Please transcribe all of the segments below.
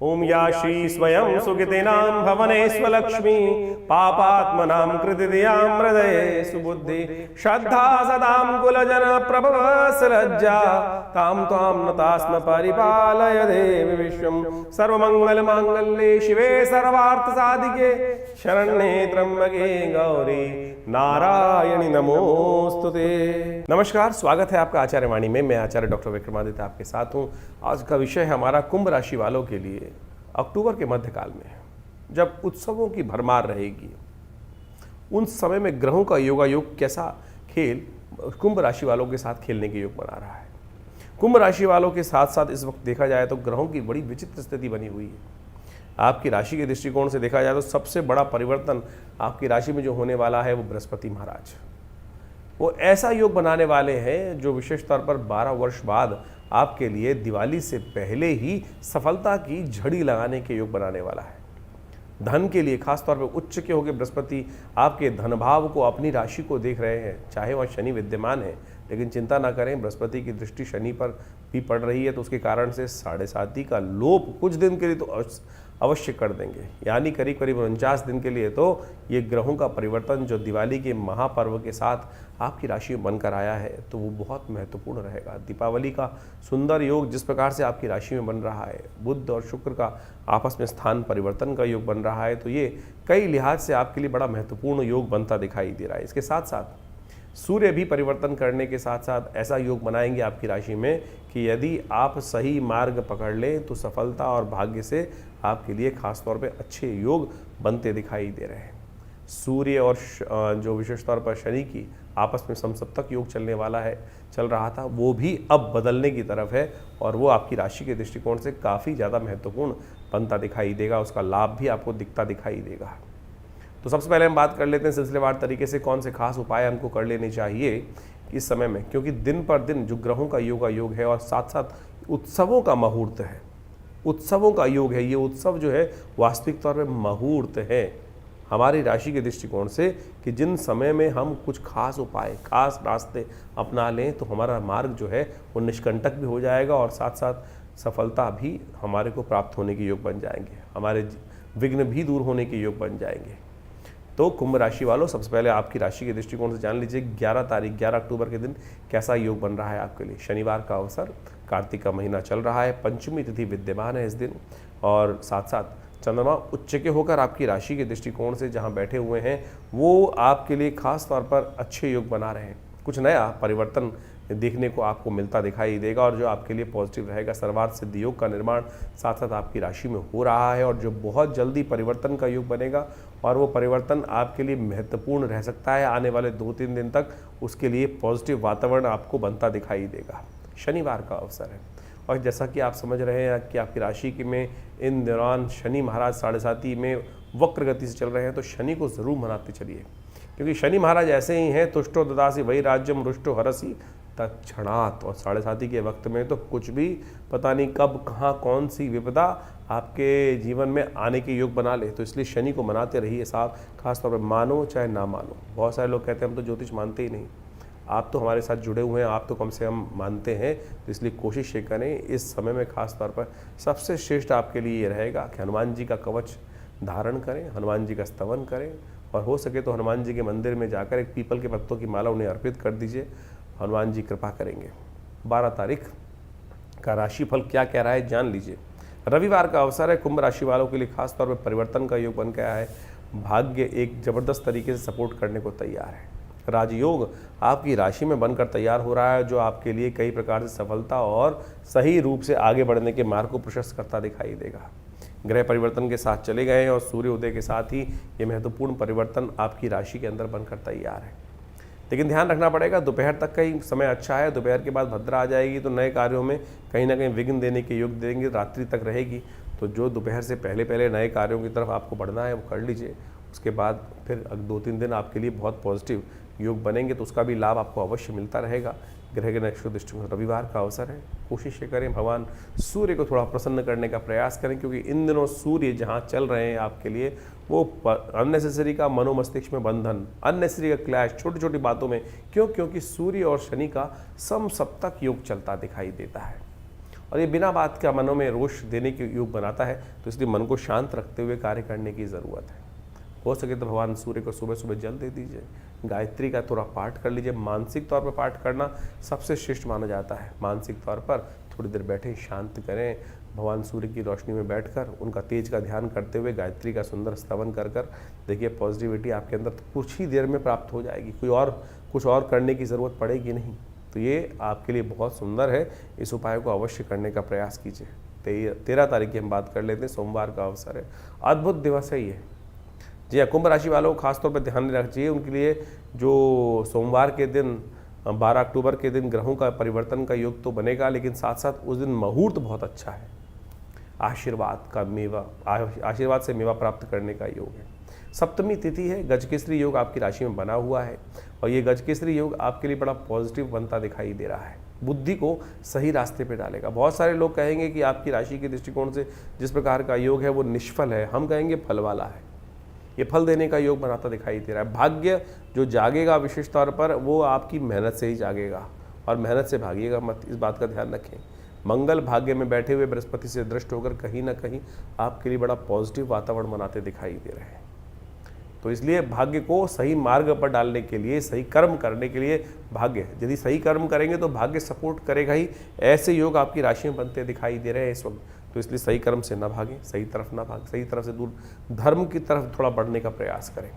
ओम या श्री स्वयं सुकृतिनां भवनेष्वलक्ष्मी पापात्मनां कृतिदियां हृदये सुबुद्धि श्रद्धा सदां कुलजन प्रभवस लज्जा तां त्वां नतास्म परिपालय देवी विश्वं सर्वमंगल मांगल्ये शिवे सर्वार्थ साधिके शरण्ये त्र्यंबके गौरी नारायणी नमोस्तुते। नमस्कार, स्वागत है आपका आचार्य वाणी में। मैं आचार्य डॉक्टर विक्रमादित्य आपके साथ हूँ। आज का विषय है हमारा कुंभ राशि वालों के लिए अक्टूबर के मध्यकाल में, जब उत्सवों की भरमार रहेगी, उन समय में ग्रहों का योगायोग कैसा खेल कुंभ राशि वालों के साथ खेलने के योग बना रहा है। कुंभ राशि वालों के साथ साथ इस वक्त देखा जाए तो ग्रहों की बड़ी विचित्र स्थिति बनी हुई है। आपकी राशि के दृष्टिकोण से देखा जाए तो सबसे बड़ा परिवर्तन आपकी राशि में जो होने वाला है वो बृहस्पति महाराज, वो ऐसा योग बनाने वाले हैं जो विशेष तौर पर 12 वर्ष बाद आपके लिए दिवाली से पहले ही सफलता की झड़ी लगाने के योग बनाने वाला है। धन के लिए खास तौर पर उच्च के होकर बृहस्पति आपके धन भाव को, अपनी राशि को देख रहे हैं। चाहे वह शनि विद्यमान है, लेकिन चिंता ना करें, बृहस्पति की दृष्टि शनि पर भी पड़ रही है, तो उसके कारण से 7.5 का लोप कुछ दिन के लिए तो अवश्य कर देंगे। यानी करीब करीब 49 दिन के लिए तो ये ग्रहों का परिवर्तन जो दिवाली के महापर्व के साथ आपकी राशि में बनकर आया है, तो वो बहुत महत्वपूर्ण रहेगा। दीपावली का सुंदर योग जिस प्रकार से आपकी राशि में बन रहा है, बुध और शुक्र का आपस में स्थान परिवर्तन का योग बन रहा है, तो ये कई लिहाज से आपके लिए बड़ा महत्वपूर्ण योग बनता दिखाई दे रहा है। इसके साथ साथ सूर्य भी परिवर्तन करने के साथ साथ ऐसा योग बनाएंगे आपकी राशि में कि यदि आप सही मार्ग पकड़ लें तो सफलता और भाग्य से आपके लिए खास तौर पे अच्छे योग बनते दिखाई दे रहे हैं। सूर्य और जो विशेष तौर पर शनि की आपस में समसप्तक योग चल रहा था, वो भी अब बदलने की तरफ है और वो आपकी राशि के दृष्टिकोण से काफ़ी ज़्यादा महत्वपूर्ण बनता दिखाई देगा। उसका लाभ भी आपको दिखता दिखाई देगा। तो सबसे पहले हम बात कर लेते हैं सिलसिलेवार तरीके से कौन से खास उपाय हमको कर लेने चाहिए इस समय में, क्योंकि दिन पर दिन जो ग्रहों का योग है और साथ साथ उत्सवों का मुहूर्त है, उत्सवों का योग है। ये उत्सव जो है वास्तविक तौर पे मुहूर्त है हमारी राशि के दृष्टिकोण से कि जिन समय में हम कुछ खास उपाय, खास रास्ते अपना लें तो हमारा मार्ग जो है वो निष्कंटक भी हो जाएगा और साथ साथ सफलता भी हमारे को प्राप्त होने के योग बन जाएंगे, हमारे विघ्न भी दूर होने के योग बन जाएंगे। तो कुंभ राशि वालों, सबसे पहले आपकी राशि के दृष्टिकोण से जान लीजिए 11 अक्टूबर के दिन कैसा योग बन रहा है आपके लिए। शनिवार का अवसर, कार्तिक का महीना चल रहा है, पंचमी तिथि विद्यमान है इस दिन और साथ साथ चंद्रमा उच्च के होकर आपकी राशि के दृष्टिकोण से जहां बैठे हुए हैं वो आपके लिए खास तौर पर अच्छे योग बना रहे हैं। कुछ नया परिवर्तन देखने को आपको मिलता दिखाई देगा और जो आपके लिए पॉजिटिव रहेगा। सर्वार्थ सिद्ध योग का निर्माण साथ साथ आपकी राशि में हो रहा है और जो बहुत जल्दी परिवर्तन का योग बनेगा और वो परिवर्तन आपके लिए महत्वपूर्ण रह सकता है आने वाले 2-3 दिन तक। उसके लिए पॉजिटिव वातावरण आपको बनता दिखाई देगा। शनिवार का अवसर है और जैसा कि आप समझ रहे हैं कि आपकी राशि में इन दौरान शनि महाराज 7.5 में वक्र गति से चल रहे हैं, तो शनि को ज़रूर मनाते चलिए, क्योंकि शनि महाराज ऐसे ही हैं, तुष्टो ददासी वही राज्यम रुष्टो हरसी तत्क्षणात्। और 7.5 के वक्त में तो कुछ भी पता नहीं कब कहाँ कौन सी विपदा आपके जीवन में आने के योग बना ले, तो इसलिए शनि को मनाते रहिए साहब। खासतौर पर मानो चाहे ना मानो, बहुत सारे लोग कहते हैं हम तो ज्योतिष मानते ही नहीं। आप तो हमारे साथ जुड़े हुए हैं, आप तो कम से कम मानते हैं, तो इसलिए कोशिश ये करें इस समय में खास तौर पर सबसे श्रेष्ठ आपके लिए ये रहेगा कि हनुमान जी का कवच धारण करें, हनुमान जी का स्तवन करें और हो सके तो हनुमान जी के मंदिर में जाकर एक पीपल के पत्तों की माला उन्हें अर्पित कर दीजिए। हनुमान जी कृपा करेंगे। 12 तारीख का राशिफल क्या कह रहा है जान लीजिए। रविवार का अवसर है, कुंभ राशि वालों के लिए खास तौर पर परिवर्तन का योग बन गया है। भाग्य एक जबरदस्त तरीके से सपोर्ट करने को तैयार है। राजयोग आपकी राशि में बनकर तैयार हो रहा है, जो आपके लिए कई प्रकार से सफलता और सही रूप से आगे बढ़ने के मार्ग को प्रशस्त करता दिखाई देगा। ग्रह परिवर्तन के साथ चले गए और सूर्य उदय के साथ ही ये महत्वपूर्ण परिवर्तन आपकी राशि के अंदर बनकर तैयार है। लेकिन ध्यान रखना पड़ेगा, दोपहर तक का ही समय अच्छा है। दोपहर के बाद भद्रा आ जाएगी तो नए कार्यों में कहीं ना कहीं विघ्न देने के योग देंगे। रात्रि तक रहेगी, तो जो दोपहर से पहले नए कार्यों की तरफ आपको बढ़ना है वो कर लीजिए। उसके बाद फिर 2-3 दिन आपके लिए बहुत पॉजिटिव योग बनेंगे, तो उसका भी लाभ आपको अवश्य मिलता रहेगा। ग्रह के नक्षत्र दृष्टिकोण रविवार का अवसर है, कोशिश करें भगवान सूर्य को थोड़ा प्रसन्न करने का प्रयास करें, क्योंकि इन दिनों सूर्य जहाँ चल रहे हैं आपके लिए वो अननेसेसरी का मनोमस्तिष्क में बंधन, अननेसेसरी का क्लैश छोटी छोटी बातों में, क्योंकि सूर्य और शनि का समसप्तक योग चलता दिखाई देता है और ये बिना बात का मनों में रोष देने के योग बनाता है। तो इसलिए मन को शांत रखते हुए कार्य करने की ज़रूरत है। हो सके तो भगवान सूर्य को सुबह सुबह जल दे दीजिए, गायत्री का थोड़ा पाठ कर लीजिए। मानसिक तौर पर पाठ करना सबसे श्रेष्ठ माना जाता है। मानसिक तौर पर थोड़ी देर बैठें, शांत करें, भगवान सूर्य की रोशनी में बैठकर उनका तेज का ध्यान करते हुए गायत्री का सुंदर स्तवन कर देखिए पॉजिटिविटी आपके अंदर कुछ ही देर में प्राप्त हो जाएगी। कुछ और करने की ज़रूरत पड़ेगी नहीं। तो ये आपके लिए बहुत सुंदर है। इस उपाय को अवश्य करने का प्रयास कीजिए। 13 तारीख की हम बात कर लेते हैं, सोमवार का अवसर है, अद्भुत दिवस है ये। जी हाँ, कुंभ राशि वालों को खासतौर पर ध्यान रखना चाहिए। उनके लिए जो सोमवार के दिन 12 अक्टूबर के दिन ग्रहों का परिवर्तन का योग तो बनेगा, लेकिन साथ साथ उस दिन मुहूर्त बहुत अच्छा है। आशीर्वाद से मेवा प्राप्त करने का योग है। सप्तमी तिथि है, गजकेसरी योग आपकी राशि में बना हुआ है और ये गजकेसरी योग आपके लिए बड़ा पॉजिटिव बनता दिखाई दे रहा है। बुद्धि को सही रास्ते पे डालेगा। बहुत सारे लोग कहेंगे कि आपकी राशि के दृष्टिकोण से जिस प्रकार का योग है वो निष्फल है, हम कहेंगे फल वाला है। ये फल देने का योग बनाता दिखाई दे रहा है। भाग्य जो जागेगा विशेष तौर पर वो आपकी मेहनत से ही जागेगा और मेहनत से भागिएगा मत, इस बात का ध्यान रखें। मंगल भाग्य में बैठे हुए बृहस्पति से दृष्ट होकर कहीं ना कहीं आपके लिए बड़ा पॉजिटिव वातावरण बनाते दिखाई दे रहे हैं। तो इसलिए भाग्य को सही मार्ग पर डालने के लिए, सही कर्म करने के लिए भाग्य, यदि सही कर्म करेंगे तो भाग्य सपोर्ट करेगा ही। ऐसे योग आपकी राशि में बनते दिखाई दे रहे हैं इस वक्त। तो इसलिए सही कर्म से ना भागें, सही तरफ ना भागें, सही तरफ से दूर धर्म की तरफ थोड़ा बढ़ने का प्रयास करें।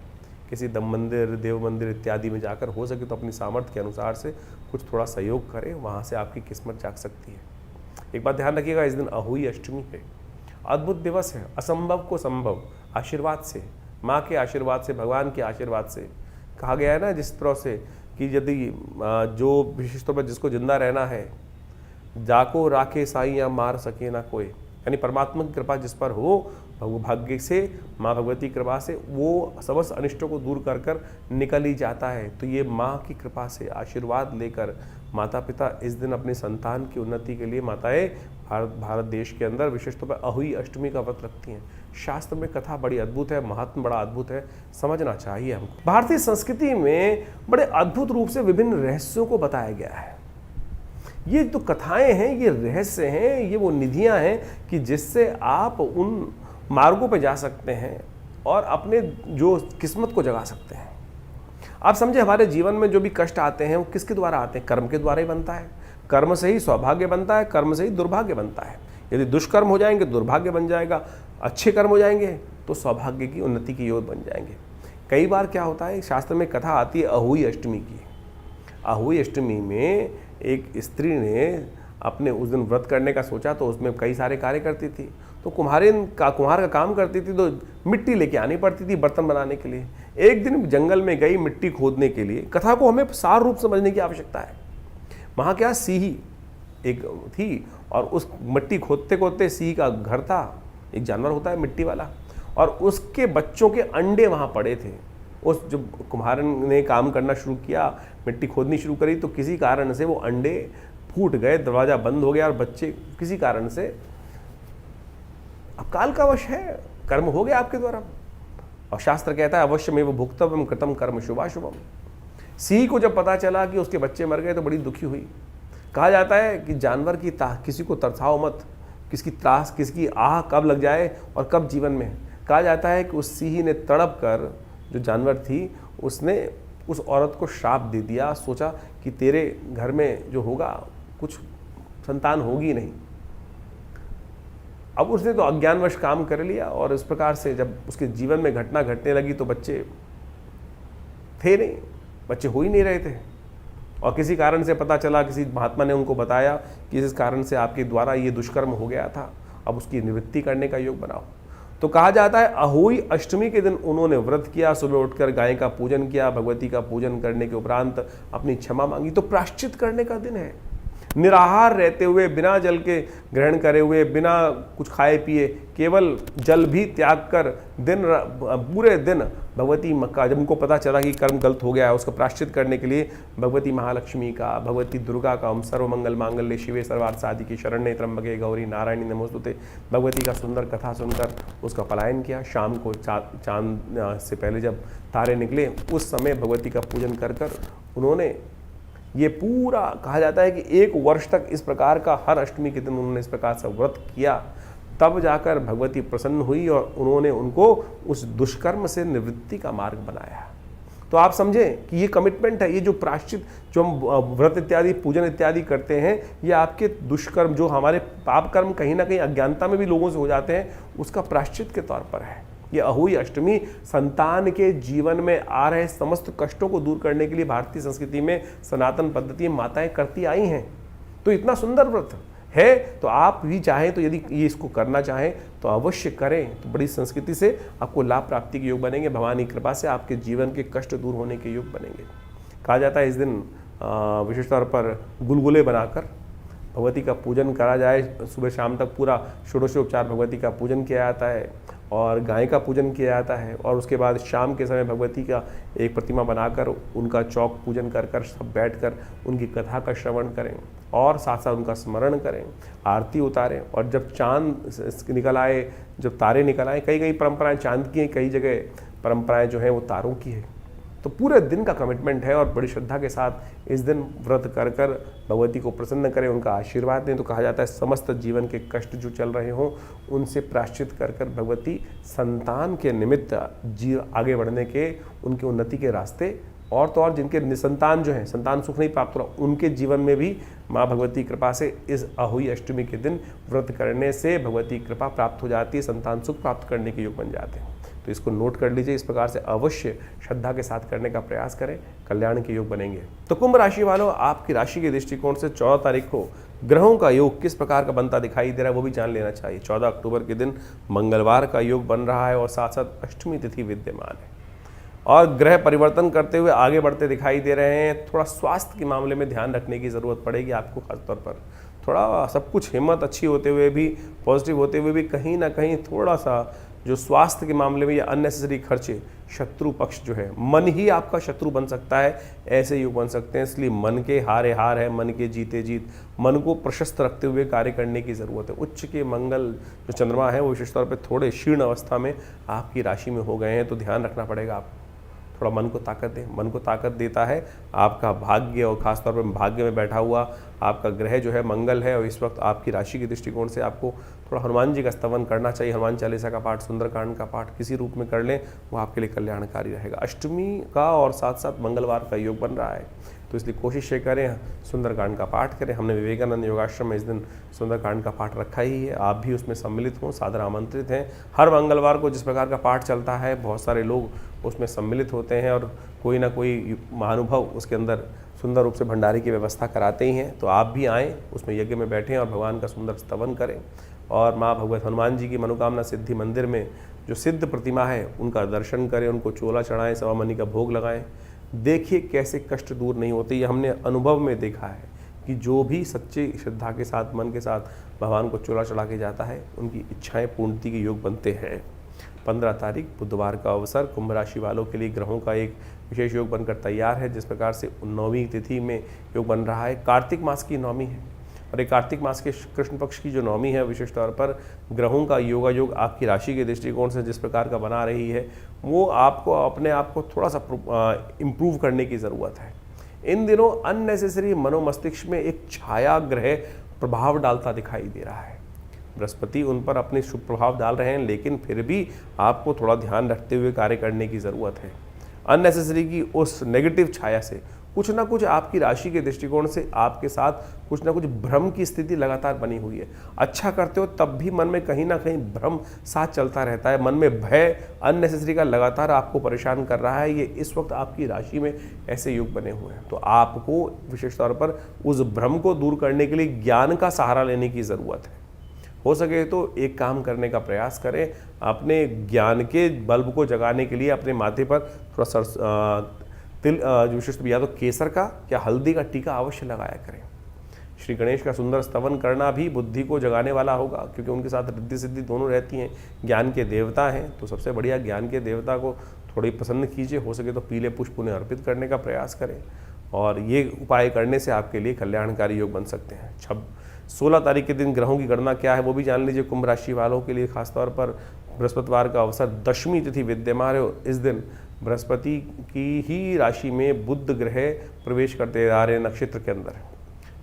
किसी दम मंदिर, देव मंदिर इत्यादि में जाकर हो सके तो अपनी सामर्थ्य के अनुसार से कुछ थोड़ा सहयोग करें, वहाँ से आपकी किस्मत जाग सकती है। एक बात ध्यान रखिएगा, इस दिन अहोई अष्टमी है, अद्भुत दिवस है। असंभव को संभव आशीर्वाद से, माँ के आशीर्वाद से, भगवान के आशीर्वाद से कहा गया है ना, जिस तरह से कि यदि जो विशेष तौर पर जिसको जिंदा रहना है, जाको राखे साईं या मार सके ना कोई, यानी परमात्मा की कृपा जिस पर हो, भाग्य से, माँ भगवती कृपा से वो समस्त अनिष्टों को दूर कर कर निकल ही जाता है। तो ये माँ की कृपा से आशीर्वाद लेकर माता पिता इस दिन अपनी संतान की उन्नति के लिए माताएं भारत देश के अंदर विशेष तौर पर अहोई अष्टमी का व्रत रखती हैं। शास्त्र में कथा बड़ी अद्भुत है, महात्म बड़ा अद्भुत है, समझना चाहिए हमको। भारतीय संस्कृति में बड़े अद्भुत रूप से विभिन्न रहस्यों को बताया गया है। ये जो कथाएं हैं, ये रहस्य हैं, ये वो निधियां हैं कि जिससे आप उन मार्गों पे जा सकते हैं और अपने जो किस्मत को जगा सकते हैं। आप समझे, हमारे जीवन में जो भी कष्ट आते हैं वो किसके द्वारा आते हैं? कर्म के द्वारा ही बनता है। कर्म से ही सौभाग्य बनता है, कर्म से ही दुर्भाग्य बनता है। यदि दुष्कर्म हो जाएंगे दुर्भाग्य बन जाएगा, अच्छे कर्म हो जाएंगे तो सौभाग्य की, उन्नति की योग बन जाएंगे। कई बार क्या होता है, शास्त्र में कथा आती है अहोई अष्टमी की। अहोई अष्टमी में एक स्त्री ने अपने उस दिन व्रत करने का सोचा, तो उसमें कई सारे कार्य करती थी। तो कुम्हार का काम करती थी, तो मिट्टी लेके आनी पड़ती थी बर्तन बनाने के लिए। एक दिन जंगल में गई मिट्टी खोदने के लिए। कथा को हमें सार रूप समझने की आवश्यकता है। वहाँ क्या, सीही एक थी और उस मिट्टी खोदते खोदते सीही का घर था, एक जानवर होता है मिट्टी वाला, और उसके बच्चों के अंडे वहाँ पड़े थे। उस जो कुम्हार ने काम करना शुरू किया, मिट्टी खोदनी शुरू करी, तो किसी कारण से वो अंडे फूट गए, दरवाज़ा बंद हो गया और बच्चे किसी कारण से, अब काल का वश है, कर्म हो गया आपके द्वारा। और शास्त्र कहता है अवश्य में वो भुक्तव्यम कृतम कर्म शुभाशुभम। सिंह को जब पता चला कि उसके बच्चे मर गए तो बड़ी दुखी हुई। कहा जाता है कि जानवर की किसी को तरसाओ मत, किसकी आह कब लग जाए और कब जीवन में। कहा जाता है कि उस सिंह ने तड़प कर, जो जानवर थी, उसने उस औरत को श्राप दे दिया। सोचा कि तेरे घर में जो होगा कुछ संतान होगी नहीं। अब उसने तो अज्ञानवश काम कर लिया और इस प्रकार से जब उसके जीवन में घटना घटने लगी तो बच्चे थे नहीं, बच्चे हो ही नहीं रहे थे। और किसी कारण से पता चला, किसी महात्मा ने उनको बताया कि इस कारण से आपके द्वारा ये दुष्कर्म हो गया था, अब उसकी निवृत्ति करने का योग बनाओ। तो कहा जाता है अहोई अष्टमी के दिन उन्होंने व्रत किया, सुबह उठकर गाय का पूजन किया, भगवती का पूजन करने के उपरांत अपनी क्षमा मांगी। तो प्रायश्चित करने का दिन है। निराहार रहते हुए, बिना जल के ग्रहण करे हुए, बिना कुछ खाए पिए, केवल जल भी त्याग कर पूरे दिन भगवती का, जब उनको पता चला कि कर्म गलत हो गया है, उसका प्रायश्चित करने के लिए भगवती महालक्ष्मी का, भगवती दुर्गा का, ओम सर्वमंगल मांगल्ये शिवे सर्वार्थ साधिके शरण्ये त्र्यंबके गौरी नारायणी नमोस्तुते, भगवती का सुंदर कथा सुनकर उसका पलायन किया। शाम को चांद से पहले जब तारे निकले उस समय भगवती का पूजन कर उन्होंने ये पूरा कहा जाता है कि 1 वर्ष तक इस प्रकार का हर अष्टमी के दिन उन्होंने इस प्रकार से व्रत किया, तब जाकर भगवती प्रसन्न हुई और उन्होंने उनको उस दुष्कर्म से निवृत्ति का मार्ग बनाया। तो आप समझें कि ये कमिटमेंट है, ये जो प्रायश्चित जो हम व्रत इत्यादि पूजन इत्यादि करते हैं, ये आपके दुष्कर्म जो हमारे पाप कर्म कहीं ना कहीं अज्ञानता में भी लोगों से हो जाते हैं, उसका प्रायश्चित के तौर पर है। ये अहोई अष्टमी संतान के जीवन में आ रहे समस्त कष्टों को दूर करने के लिए भारतीय संस्कृति में सनातन पद्धति माताएं करती आई हैं। तो इतना सुंदर व्रत है, तो आप भी चाहें तो यदि ये इसको करना चाहें तो अवश्य करें, तो बड़ी संस्कृति से आपको लाभ प्राप्ति के योग बनेंगे। भगवान की कृपा से आपके जीवन के कष्ट दूर होने के योग बनेंगे। कहा जाता है इस दिन विशेष तौर पर गुलगुले बनाकर भगवती का पूजन करा जाए। सुबह शाम तक पूरा षोडशोपचार भगवती का पूजन किया जाता है और गाय का पूजन किया जाता है, और उसके बाद शाम के समय भगवती का एक प्रतिमा बनाकर उनका चौक पूजन कर कर सब बैठकर उनकी कथा का श्रवण करें और साथ साथ उनका स्मरण करें, आरती उतारें। और जब चांद निकल आए, जब तारे निकल आए, कई परंपराएं चांद की हैं, कई जगह परंपराएं जो हैं वो तारों की है। तो पूरे दिन का कमिटमेंट है और बड़ी श्रद्धा के साथ इस दिन व्रत कर कर भगवती को प्रसन्न करें, उनका आशीर्वाद दें। तो कहा जाता है समस्त जीवन के कष्ट जो चल रहे हों उनसे प्रायश्चित कर कर भगवती संतान के निमित्त आगे बढ़ने के, उनकी उन्नति के रास्ते, और तो और जिनके निसंतान जो हैं, संतान सुख नहीं प्राप्त हो रहा, उनके जीवन में भी माँ भगवती कृपा से इस अहोई अष्टमी के दिन व्रत करने से भगवती कृपा प्राप्त हो जाती है, संतान सुख प्राप्त करने के योग बन जाते हैं। तो इसको नोट कर लीजिए, इस प्रकार से अवश्य श्रद्धा के साथ करने का प्रयास करें, कल्याण के योग बनेंगे। तो कुंभ राशि वालों, आपकी राशि के दृष्टिकोण से 14 तारीख को ग्रहों का योग किस प्रकार का बनता दिखाई दे रहा है वो भी जान लेना चाहिए। 14 अक्टूबर के दिन मंगलवार का योग बन रहा है और साथ साथ अष्टमी तिथि विद्यमान है और ग्रह परिवर्तन करते हुए आगे बढ़ते दिखाई दे रहे हैं। थोड़ा स्वास्थ्य के मामले में ध्यान रखने की ज़रूरत पड़ेगी आपको, खासतौर पर थोड़ा सब कुछ हिम्मत अच्छी होते हुए भी, पॉजिटिव होते हुए भी, कहीं ना कहीं थोड़ा सा जो स्वास्थ्य के मामले में या अननेसेसरी खर्चे, शत्रु पक्ष जो है, मन ही आपका शत्रु बन सकता है, ऐसे योग बन सकते हैं। इसलिए मन के हारे हार है, मन के जीते जीत, मन को प्रशस्त रखते हुए कार्य करने की ज़रूरत है। उच्च के मंगल जो चंद्रमा है वो विशेष तौर पर थोड़े क्षीण अवस्था में आपकी राशि में हो गए हैं, तो ध्यान रखना पड़ेगा आपको। थोड़ा मन को ताकत दें। मन को ताकत देता है आपका भाग्य, और खासतौर पर भाग्य में बैठा हुआ आपका ग्रह जो है मंगल है, और इस वक्त आपकी राशि के दृष्टिकोण से आपको थोड़ा हनुमान जी का स्तवन करना चाहिए। हनुमान चालीसा का पाठ, सुंदरकांड का पाठ किसी रूप में कर लें, वो आपके लिए कल्याणकारी रहेगा। अष्टमी का और साथ साथ मंगलवार का योग बन रहा है, तो इसलिए कोशिश ये करें सुंदरकांड का पाठ करें। हमने विवेकानंद योगाश्रम में इस दिन सुंदरकांड का पाठ रखा ही है, आप भी उसमें सम्मिलित हों, सादर आमंत्रित हैं। हर मंगलवार को जिस प्रकार का पाठ चलता है बहुत सारे लोग उसमें सम्मिलित होते हैं और कोई ना कोई महानुभव उसके अंदर सुंदर रूप से भंडारे की व्यवस्था कराते ही हैं। तो आप भी आएँ, उसमें यज्ञ में बैठें और भगवान का सुंदर स्तवन करें। और माँ भगवत हनुमान जी की मनोकामना सिद्धि मंदिर में जो सिद्ध प्रतिमा है उनका दर्शन करें, उनको चोला चढ़ाएँ, सवा मनी का भोग लगाएं। देखिए कैसे कष्ट दूर नहीं होते। ये हमने अनुभव में देखा है कि जो भी सच्ची श्रद्धा के साथ, मन के साथ भगवान को चोला चढ़ा के जाता है, उनकी इच्छाएं पूर्णति के योग बनते हैं। 15 तारीख बुधवार का अवसर कुंभ राशि वालों के लिए ग्रहों का एक विशेष योग बनकर तैयार है। जिस प्रकार से 9वीं तिथि में योग बन रहा है, कार्तिक मास की नौमी है, और एक कार्तिक मास के कृष्ण पक्ष की जो नौमी है, विशेष तौर पर ग्रहों का योगा योग आपकी राशि के दृष्टिकोण से जिस प्रकार का बना रही है, वो आपको अपने आप को थोड़ा सा इम्प्रूव करने की ज़रूरत है। इन दिनों अननेसेसरी मनोमस्तिष्क में एक छाया ग्रह प्रभाव डालता दिखाई दे रहा है। बृहस्पति उन पर अपने शुभ प्रभाव डाल रहे हैं, लेकिन फिर भी आपको थोड़ा ध्यान रखते हुए कार्य करने की ज़रूरत है। अननेसेसरी की उस नेगेटिव छाया से कुछ ना कुछ आपकी राशि के दृष्टिकोण से आपके साथ कुछ ना कुछ भ्रम की स्थिति लगातार बनी हुई है। अच्छा करते हो तब भी मन में कहीं ना कहीं भ्रम साथ चलता रहता है, मन में भय अननेसेसरी का लगातार आपको परेशान कर रहा है। ये इस वक्त आपकी राशि में ऐसे योग बने हुए हैं, तो आपको विशेष तौर पर उस भ्रम को दूर करने के लिए ज्ञान का सहारा लेने की ज़रूरत है। हो सके तो एक काम करने का प्रयास करें, अपने ज्ञान के बल्ब को जगाने के लिए अपने माथे पर थोड़ा तिल विशिष्ट या तो केसर का या हल्दी का टीका अवश्य लगाया करें। श्री गणेश का सुंदर स्तवन करना भी बुद्धि को जगाने वाला होगा, क्योंकि उनके साथ रिद्धि सिद्धि दोनों रहती हैं, ज्ञान के देवता हैं। तो सबसे बढ़िया ज्ञान के देवता को थोड़ी प्रसन्न कीजिए। हो सके तो पीले पुष्प उन्हें अर्पित करने का प्रयास करें, और ये उपाय करने से आपके लिए कल्याणकारी योग बन सकते हैं। 16 तारीख के दिन ग्रहों की गणना क्या है वो भी जान लीजिए। कुंभ राशि वालों के लिए खासतौर पर बृहस्पतिवार का अवसर, दशमी तिथि विद्यमान है। इस दिन बृहस्पति की ही राशि में बुध ग्रह प्रवेश करते जा रहे हैं नक्षत्र के अंदर।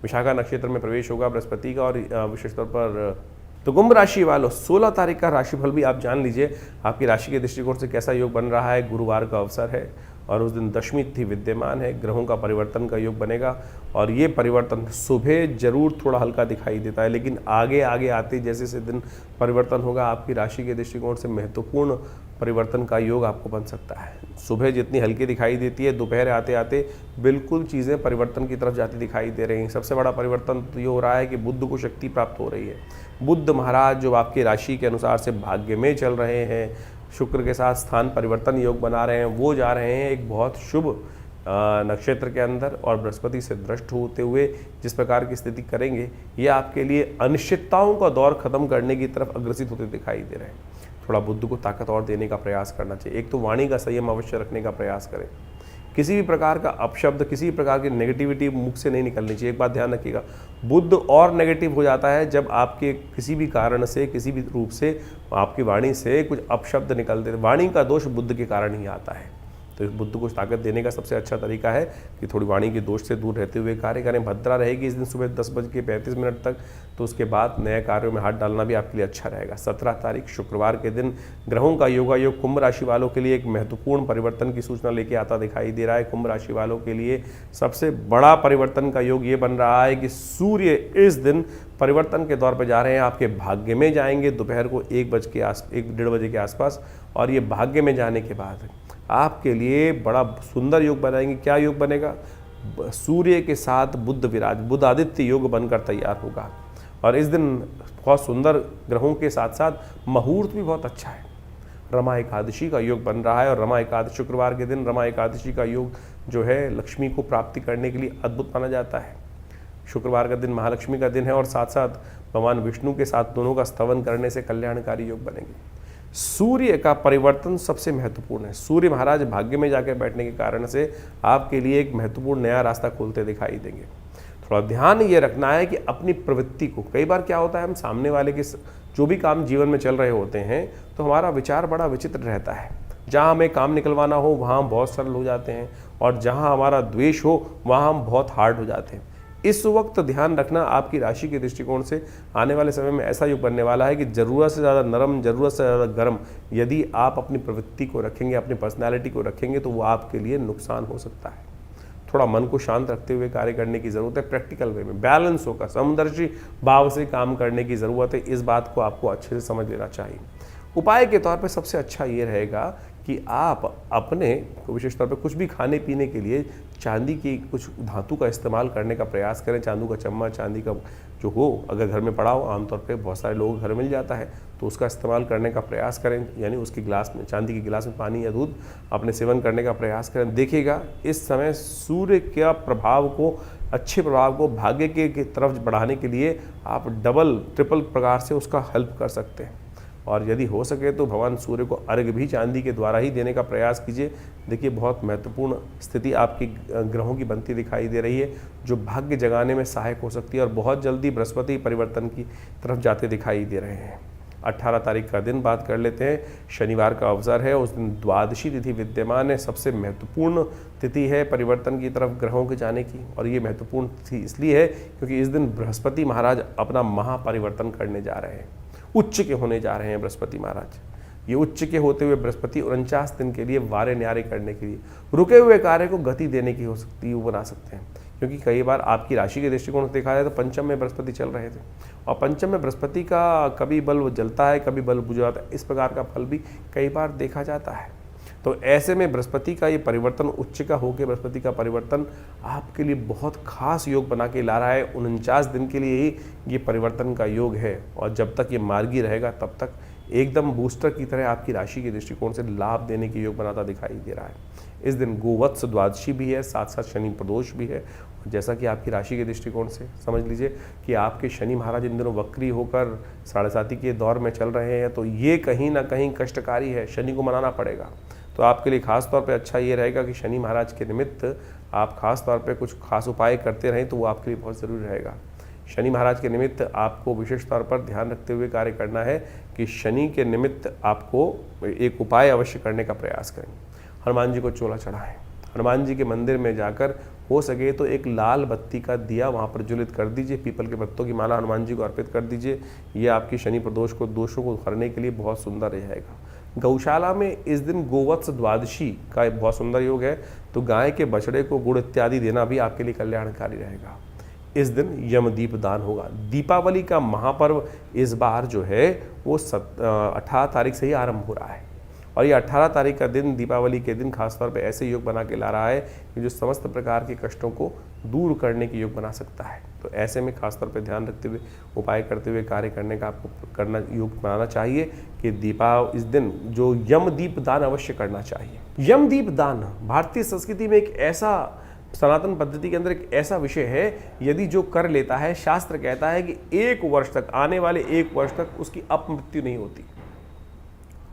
विशाखा नक्षत्र में प्रवेश होगा बृहस्पति का। और विशेष तौर पर तो कुंभ राशि वालों 16 तारीख का राशिफल भी आप जान लीजिए, आपकी राशि के दृष्टिकोण से कैसा योग बन रहा है। गुरुवार का अवसर है और उस दिन दशमी तिथि विद्यमान है, ग्रहों का परिवर्तन का योग बनेगा। और ये परिवर्तन सुबह जरूर थोड़ा हल्का दिखाई देता है, लेकिन आगे आगे आते जैसे से दिन परिवर्तन होगा, आपकी राशि के दृष्टिकोण से महत्वपूर्ण परिवर्तन का योग आपको बन सकता है। सुबह जितनी हल्की दिखाई देती है, दोपहर आते आते बिल्कुल चीज़ें परिवर्तन की तरफ जाती दिखाई दे रही हैं। सबसे बड़ा परिवर्तन तो ये हो रहा है कि बुध को शक्ति प्राप्त हो रही है। बुध महाराज जो आपकी राशि के अनुसार से भाग्य में चल रहे हैं, शुक्र के साथ स्थान परिवर्तन योग बना रहे हैं, वो जा रहे हैं एक बहुत शुभ नक्षत्र के अंदर और बृहस्पति से दृष्ट होते हुए जिस प्रकार की स्थिति करेंगे, ये आपके लिए अनिश्चितताओं का दौर खत्म करने की तरफ अग्रसित होते दिखाई दे रहे हैं। थोड़ा बुद्ध को ताकत और देने का प्रयास करना चाहिए। एक तो वाणी का संयम अवश्य रखने का प्रयास करें। किसी भी प्रकार का अपशब्द, किसी भी प्रकार की नेगेटिविटी मुख से नहीं निकलनी चाहिए। एक बात ध्यान रखिएगा, बुद्ध और नेगेटिव हो जाता है जब आपके किसी भी कारण से, किसी भी रूप से आपकी वाणी से कुछ अपशब्द निकलते। वाणी का दोष बुद्ध के कारण ही आता है। तो इस बुद्ध को ताकत देने का सबसे अच्छा तरीका है कि थोड़ी वाणी के दोष से दूर रहते हुए कार्य करें। भद्रा रहेगी इस दिन सुबह 10:35 तक, तो उसके बाद नए कार्यों में हाथ डालना भी आपके लिए अच्छा रहेगा। 17 तारीख शुक्रवार के दिन ग्रहों का योगायोग कुंभ राशि वालों के लिए एक महत्वपूर्ण परिवर्तन की सूचना लेके आता दिखाई दे रहा है। कुंभ राशि वालों के लिए सबसे बड़ा परिवर्तन का योग ये बन रहा है कि सूर्य इस दिन परिवर्तन के दौर पर जा रहे हैं, आपके भाग्य में जाएंगे दोपहर को 1:00 बजे के आसपास। और ये भाग्य में जाने के बाद आपके लिए बड़ा सुंदर योग बनाएंगे। क्या योग बनेगा? सूर्य के साथ बुध विराज, बुध आदित्य योग बनकर तैयार होगा। और इस दिन बहुत सुंदर ग्रहों के साथ साथ मुहूर्त भी बहुत अच्छा है। रमा एकादशी का योग बन रहा है और रमा एकादशी शुक्रवार के दिन रमा एकादशी का योग जो है लक्ष्मी को प्राप्ति करने के लिए अद्भुत माना जाता है। शुक्रवार का दिन महालक्ष्मी का दिन है और साथ साथ भगवान विष्णु के साथ दोनों का स्तवन करने से कल्याणकारी योग बनेंगे। सूर्य का परिवर्तन सबसे महत्वपूर्ण है। सूर्य महाराज भाग्य में जाकर बैठने के कारण से आपके लिए एक महत्वपूर्ण नया रास्ता खोलते दिखाई देंगे। थोड़ा ध्यान ये रखना है कि अपनी प्रवृत्ति को, कई बार क्या होता है हम सामने वाले के जो भी काम जीवन में चल रहे होते हैं तो हमारा विचार बड़ा विचित्र रहता है। जहाँ हमें काम निकलवाना हो वहाँ हम बहुत सरल हो जाते हैं और जहाँ हमारा द्वेष हो वहाँ हम बहुत हार्ड हो जाते हैं। इस वक्त ध्यान रखना, आपकी राशि के दृष्टिकोण से आने वाले समय में ऐसा योग बनने वाला है कि ज़रूरत से ज़्यादा नरम, ज़रूरत से ज़्यादा गर्म यदि आप अपनी प्रवृत्ति को रखेंगे, अपनी पर्सनैलिटी को रखेंगे तो वो आपके लिए नुकसान हो सकता है। थोड़ा मन को शांत रखते हुए कार्य करने की ज़रूरत है। प्रैक्टिकल वे में बैलेंस होकर समदर्शी भाव से काम करने की ज़रूरत है। इस बात को आपको अच्छे से समझ लेना चाहिए। उपाय के तौर पर सबसे अच्छा ये रहेगा कि आप अपने विशेष तौर पर कुछ भी खाने पीने के लिए चांदी की कुछ धातु का इस्तेमाल करने का प्रयास करें। चांदी का चम्मच, चांदी का जो हो, अगर घर में पड़ा हो, आमतौर पे बहुत सारे लोगों के घर मिल जाता है, तो उसका इस्तेमाल करने का प्रयास करें। यानी उसके गिलास में, चांदी के गिलास में पानी या दूध अपने सेवन करने का प्रयास करें। देखिएगा इस समय सूर्य के प्रभाव को, अच्छे प्रभाव को भाग्य की तरफ बढ़ाने के लिए आप डबल ट्रिपल प्रकार से उसका हेल्प कर सकते हैं। और यदि हो सके तो भगवान सूर्य को अर्घ्य भी चांदी के द्वारा ही देने का प्रयास कीजिए। देखिए बहुत महत्वपूर्ण स्थिति आपकी ग्रहों की बनती दिखाई दे रही है जो भाग्य जगाने में सहायक हो सकती है और बहुत जल्दी बृहस्पति परिवर्तन की तरफ जाते दिखाई दे रहे हैं। 18 तारीख का दिन बात कर लेते हैं। शनिवार का अवसर है, उस दिन द्वादशी तिथि विद्यमान है। सबसे महत्वपूर्ण तिथि है परिवर्तन की तरफ ग्रहों के जाने की। और ये महत्वपूर्ण तिथि इसलिए है क्योंकि इस दिन बृहस्पति महाराज अपना महापरिवर्तन करने जा रहे हैं। उच्च के होने जा रहे हैं बृहस्पति महाराज। ये उच्च के होते हुए बृहस्पति 49 दिन के लिए वारे न्यारे करने के लिए, रुके हुए कार्य को गति देने की हो सकती है, वो बना सकते हैं। क्योंकि कई बार आपकी राशि के दृष्टिकोण से देखा जाए तो पंचम में बृहस्पति चल रहे थे और पंचम में बृहस्पति का कभी बल जलता है, कभी बल बुझ जाता है। इस प्रकार का फल भी कई बार देखा जाता है। तो ऐसे में बृहस्पति का ये परिवर्तन, उच्च का होकर बृहस्पति का परिवर्तन आपके लिए बहुत खास योग बना के ला रहा है। 49 दिन के लिए ही ये परिवर्तन का योग है और जब तक ये मार्गी रहेगा तब तक एकदम बूस्टर की तरह आपकी राशि के दृष्टिकोण से लाभ देने के योग बनाता दिखाई दे रहा है। इस दिन गोवत्स द्वादशी भी है, साथ साथ शनि प्रदोष भी है। जैसा कि आपकी राशि के दृष्टिकोण से समझ लीजिए कि आपके शनि महाराज इन दिनों वक्री होकर 7.5 के दौर में चल रहे हैं, तो ये कहीं ना कहीं कष्टकारी है। शनि को मनाना पड़ेगा। तो आपके लिए खास तौर पे अच्छा ये रहेगा कि शनि महाराज के निमित्त आप खास तौर पे कुछ खास उपाय करते रहें तो वो आपके लिए बहुत ज़रूरी रहेगा। शनि महाराज के निमित्त आपको विशेष तौर पर ध्यान रखते हुए कार्य करना है कि शनि के निमित्त आपको एक उपाय अवश्य करने का प्रयास करें। हनुमान जी को चोला चढ़ाएं। हनुमान जी के मंदिर में जाकर हो सके तो एक लाल बत्ती का दिया वहाँ प्रज्वलित कर दीजिए, पीपल के पत्तों की माला हनुमान जी को अर्पित कर दीजिए। ये आपकी शनि प्रदोष को दोषों को हरने के लिए बहुत सुंदर रहेगा। गौशाला में इस दिन गोवत्स द्वादशी का एक बहुत सुंदर योग है, तो गाय के बछड़े को गुड़ इत्यादि देना भी आपके लिए कल्याणकारी रहेगा। इस दिन यमदीप दान होगा। दीपावली का महापर्व इस बार जो है वो 18 तारीख से ही आरंभ हो रहा है, और ये 18 तारीख का दिन दीपावली के दिन खासतौर पे ऐसे योग बना के ला रहा है कि जो समस्त प्रकार के कष्टों को दूर करने के योग बना सकता है। तो ऐसे में खासतौर पे ध्यान रखते हुए, उपाय करते हुए कार्य करने का आपको करना योग बनाना चाहिए कि इस दिन जो यमदीप दान अवश्य करना चाहिए। यमदीप दान भारतीय संस्कृति में एक ऐसा, सनातन पद्धति के अंदर एक ऐसा विषय है, यदि जो कर लेता है, शास्त्र कहता है कि 1 वर्ष तक, आने वाले 1 वर्ष तक उसकी अपमृत्यु नहीं होती।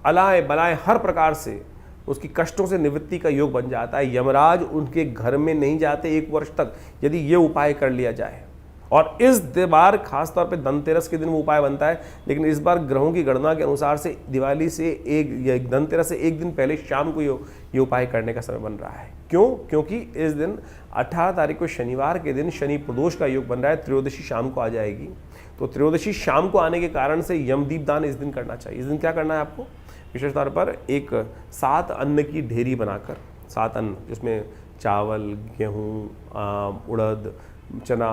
अलाए बलाए हर प्रकार से उसकी कष्टों से निवृत्ति का योग बन जाता है। यमराज उनके घर में नहीं जाते 1 वर्ष तक, यदि ये उपाय कर लिया जाए। और इस बार खासतौर पे धनतेरस के दिन वो उपाय बनता है, लेकिन इस बार ग्रहों की गणना के अनुसार से दिवाली से धनतेरस से 1 दिन पहले शाम को ये उपाय करने का समय बन रहा है। क्यों? क्योंकि इस दिन 18 तारीख को शनिवार के दिन शनि प्रदोष का योग बन रहा है। त्रयोदशी शाम को आ जाएगी, तो त्रयोदशी शाम को आने के कारण से यमदीप दान इस दिन करना चाहिए। इस दिन क्या करना है आपको? विशेष तौर पर एक 7 अन्न की ढेरी बनाकर, 7 अन्न जिसमें चावल, गेहूँ, उड़द, चना,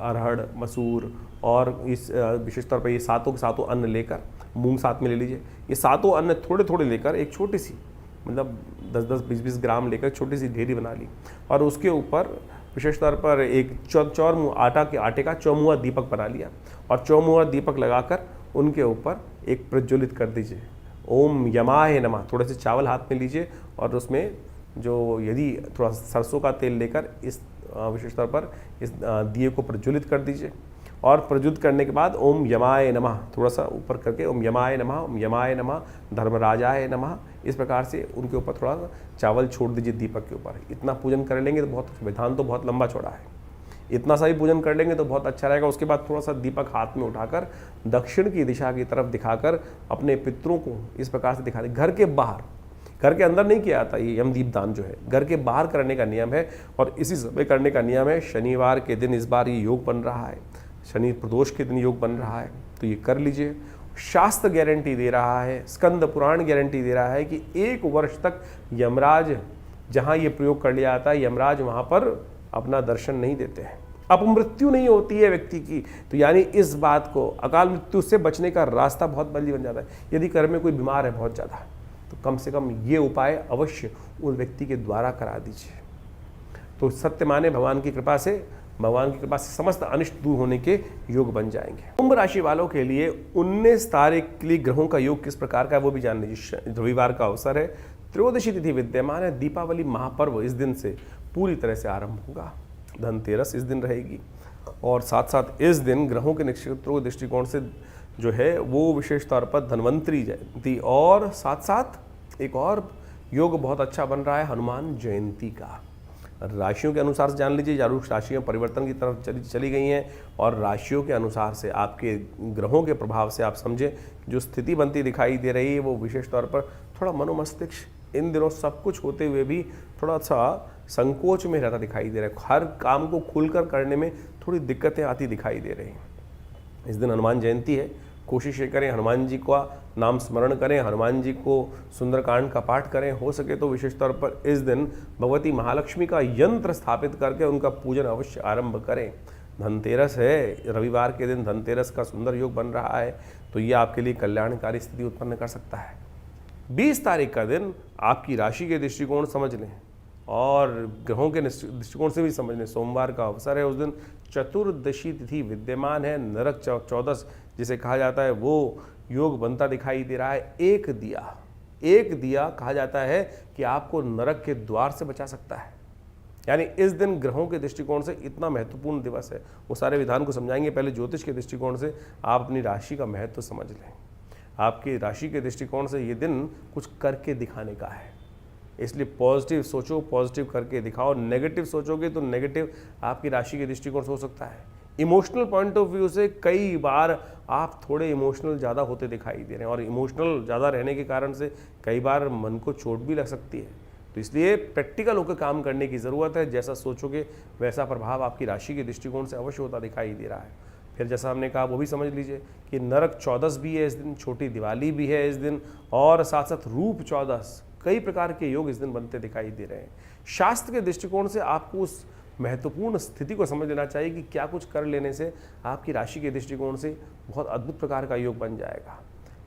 अरहड़, मसूर और इस विशेष तौर पर ये सातों के सातों अन्न लेकर, मूंग साथ में ले लीजिए। ये सातों अन्न थोड़े थोड़े लेकर एक छोटी सी, मतलब 10-10, 20-20 ग्राम लेकर छोटी सी ढेरी बना ली, और उसके ऊपर विशेष तौर पर एक आटे का चौमुआ दीपक बना लिया, और चौमुआ दीपक लगाकर उनके ऊपर एक प्रज्वलित कर दीजिए। ओम यमाय नमः। थोड़े से चावल हाथ में लीजिए और उसमें जो यदि थोड़ा सरसों का तेल लेकर इस विशेष तौर पर इस दिए को प्रज्वलित कर दीजिए, और प्रज्वलित करने के बाद ओम यमाय नमः थोड़ा सा ऊपर करके ओम यमाय नमः, धर्मराजाय नमः, इस प्रकार से उनके ऊपर थोड़ा चावल छोड़ दीजिए दीपक के ऊपर। इतना पूजन कर लेंगे तो बहुत, विधान तो बहुत लंबा चौड़ा है, इतना सा ही पूजन कर लेंगे तो बहुत अच्छा रहेगा। उसके बाद थोड़ा सा दीपक हाथ में उठाकर दक्षिण की दिशा की तरफ दिखाकर अपने पितरों को इस प्रकार से दिखा दे। घर के बाहर, घर के अंदर नहीं किया जाता ये यमदीप दान जो है, घर के बाहर करने का नियम है, और इसी समय करने का नियम है। शनिवार के दिन इस बार ये योग बन रहा है, शनि प्रदोष के दिन योग बन रहा है, तो ये कर लीजिए। शास्त्र गारंटी दे रहा है, स्कंद पुराण गारंटी दे रहा है कि 1 वर्ष तक यमराज जहाँ ये प्रयोग कर लिया जाता है, यमराज वहाँ पर अपना दर्शन नहीं देते हैं, अपमृत्यु नहीं होती है व्यक्ति की। तो यानी इस बात को, अकाल मृत्यु से बचने का रास्ता बहुत जल्दी बन जाता है। यदि घर में कोई बीमार है बहुत ज़्यादा, तो कम से कम ये उपाय अवश्य उस व्यक्ति के द्वारा करा दीजिए। तो सत्य माने भगवान की कृपा से समस्त अनिष्ट दूर होने के योग बन जाएंगे। कुंभ राशि वालों के लिए 19 तारीख के लिए ग्रहों का योग किस प्रकार का है वो भी जान लीजिए। रविवार का अवसर है, त्रयोदशी तिथि विद्यमान है, दीपावली महापर्व इस दिन से पूरी तरह से आरंभ होगा, धनतेरस इस दिन रहेगी, और साथ साथ इस दिन ग्रहों के नक्षत्रों के दृष्टिकोण से जो है वो विशेष तौर पर धन्वंतरी जयंती, और साथ साथ एक और योग बहुत अच्छा बन रहा है हनुमान जयंती का। राशियों के अनुसार से जान लीजिए, राशियाँ परिवर्तन की तरफ चली गई हैं, और राशियों के अनुसार से आपके ग्रहों के प्रभाव से आप समझें जो स्थिति बनती दिखाई दे रही है वो विशेष तौर पर थोड़ा मनोमस्तिष्क इन दिनों सब कुछ होते हुए भी थोड़ा सा संकोच में रहता दिखाई दे रहा है। हर काम को खुलकर करने में थोड़ी दिक्कतें आती दिखाई दे रही हैं। इस दिन हनुमान जयंती है, कोशिश ये करें हनुमान जी का नाम स्मरण करें, हनुमान जी को सुंदरकांड का पाठ करें, हो सके तो विशेष तौर पर इस दिन भगवती महालक्ष्मी का यंत्र स्थापित करके उनका पूजन अवश्य आरंभ करें। धनतेरस है, रविवार के दिन धनतेरस का सुंदर योग बन रहा है, तो ये आपके लिए कल्याणकारी स्थिति उत्पन्न कर सकता है। 20 तारीख का दिन आपकी राशि के दृष्टिकोण समझ लें और ग्रहों के दृष्टिकोण से भी समझ लें, सोमवार का अवसर है। उस दिन चतुर्दशी तिथि विद्यमान है, नरक चौदस जिसे कहा जाता है वो योग बनता दिखाई दे रहा है। एक दिया कहा जाता है कि आपको नरक के द्वार से बचा सकता है। यानी इस दिन ग्रहों के दृष्टिकोण से इतना महत्वपूर्ण दिवस है, वो सारे विधान को समझाएंगे। पहले ज्योतिष के दृष्टिकोण से आप अपनी राशि का महत्व समझ लें। आपकी राशि के दृष्टिकोण से ये दिन कुछ करके दिखाने का है, इसलिए पॉजिटिव सोचो, पॉजिटिव करके दिखाओ। नेगेटिव सोचोगे तो नेगेटिव आपकी राशि के दृष्टिकोण से हो सकता है। इमोशनल पॉइंट ऑफ व्यू से कई बार आप थोड़े इमोशनल ज़्यादा होते दिखाई दे रहे हैं, और इमोशनल ज़्यादा रहने के कारण से कई बार मन को चोट भी लग सकती है। तो इसलिए प्रैक्टिकल होकर काम करने की ज़रूरत है। जैसा सोचोगे वैसा प्रभाव आपकी राशि के दृष्टिकोण से अवश्य होता दिखाई दे रहा है। फिर जैसा हमने कहा वो भी समझ लीजिए कि नरक चौदस भी है इस दिन, छोटी दिवाली भी है इस दिन, और साथ साथ रूप चौदस, कई प्रकार के योग इस दिन बनते दिखाई दे रहे हैं। शास्त्र के दृष्टिकोण से आपको उस महत्वपूर्ण स्थिति को समझ लेना चाहिए कि क्या कुछ कर लेने से आपकी राशि के दृष्टिकोण से बहुत अद्भुत प्रकार का योग बन जाएगा।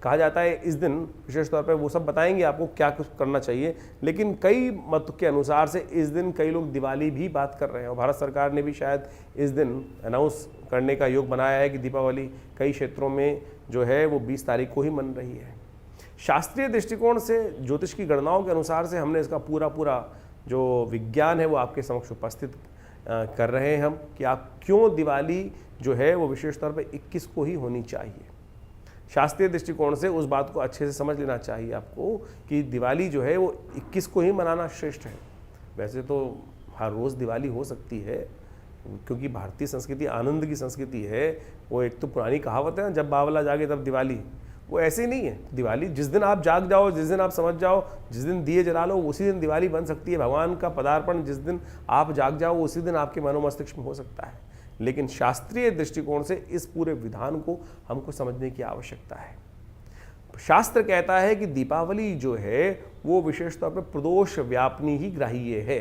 कहा जाता है इस दिन विशेष तौर पर, वो सब बताएंगे आपको क्या कुछ करना चाहिए, लेकिन कई मत के अनुसार से इस दिन कई लोग दिवाली भी बात कर रहे हैं, और भारत सरकार ने भी शायद इस दिन अनाउंस करने का योग बनाया है कि दीपावली कई क्षेत्रों में जो है वो 20 तारीख को ही मन रही है। शास्त्रीय दृष्टिकोण से ज्योतिष की गणनाओं के अनुसार से हमने इसका पूरा जो विज्ञान है वो आपके समक्ष उपस्थित कर रहे हैं हम, कि आप क्यों दिवाली जो है वो विशेष तौर पे 21 को ही होनी चाहिए। शास्त्रीय दृष्टिकोण से उस बात को अच्छे से समझ लेना चाहिए आपको कि दिवाली जो है वो 21 को ही मनाना श्रेष्ठ है। वैसे तो हर रोज़ दिवाली हो सकती है, क्योंकि भारतीय संस्कृति आनंद की संस्कृति है। वो एक तो पुरानी कहावत है ना, जब बावला जागे तब दिवाली, वो ऐसे नहीं है। दिवाली जिस दिन आप जाग जाओ, जिस दिन आप समझ जाओ, जिस दिन दिए जला लो, उसी दिन दिवाली बन सकती है। भगवान का पदार्पण जिस दिन आप जाग जाओ उसी दिन आपके मनोमस्तिष्क में हो सकता है। लेकिन शास्त्रीय दृष्टिकोण से इस पूरे विधान को हमको समझने की आवश्यकता है। शास्त्र कहता है कि दीपावली जो है वो विशेष तौर पर प्रदोष व्यापनी ही ग्राह्य है।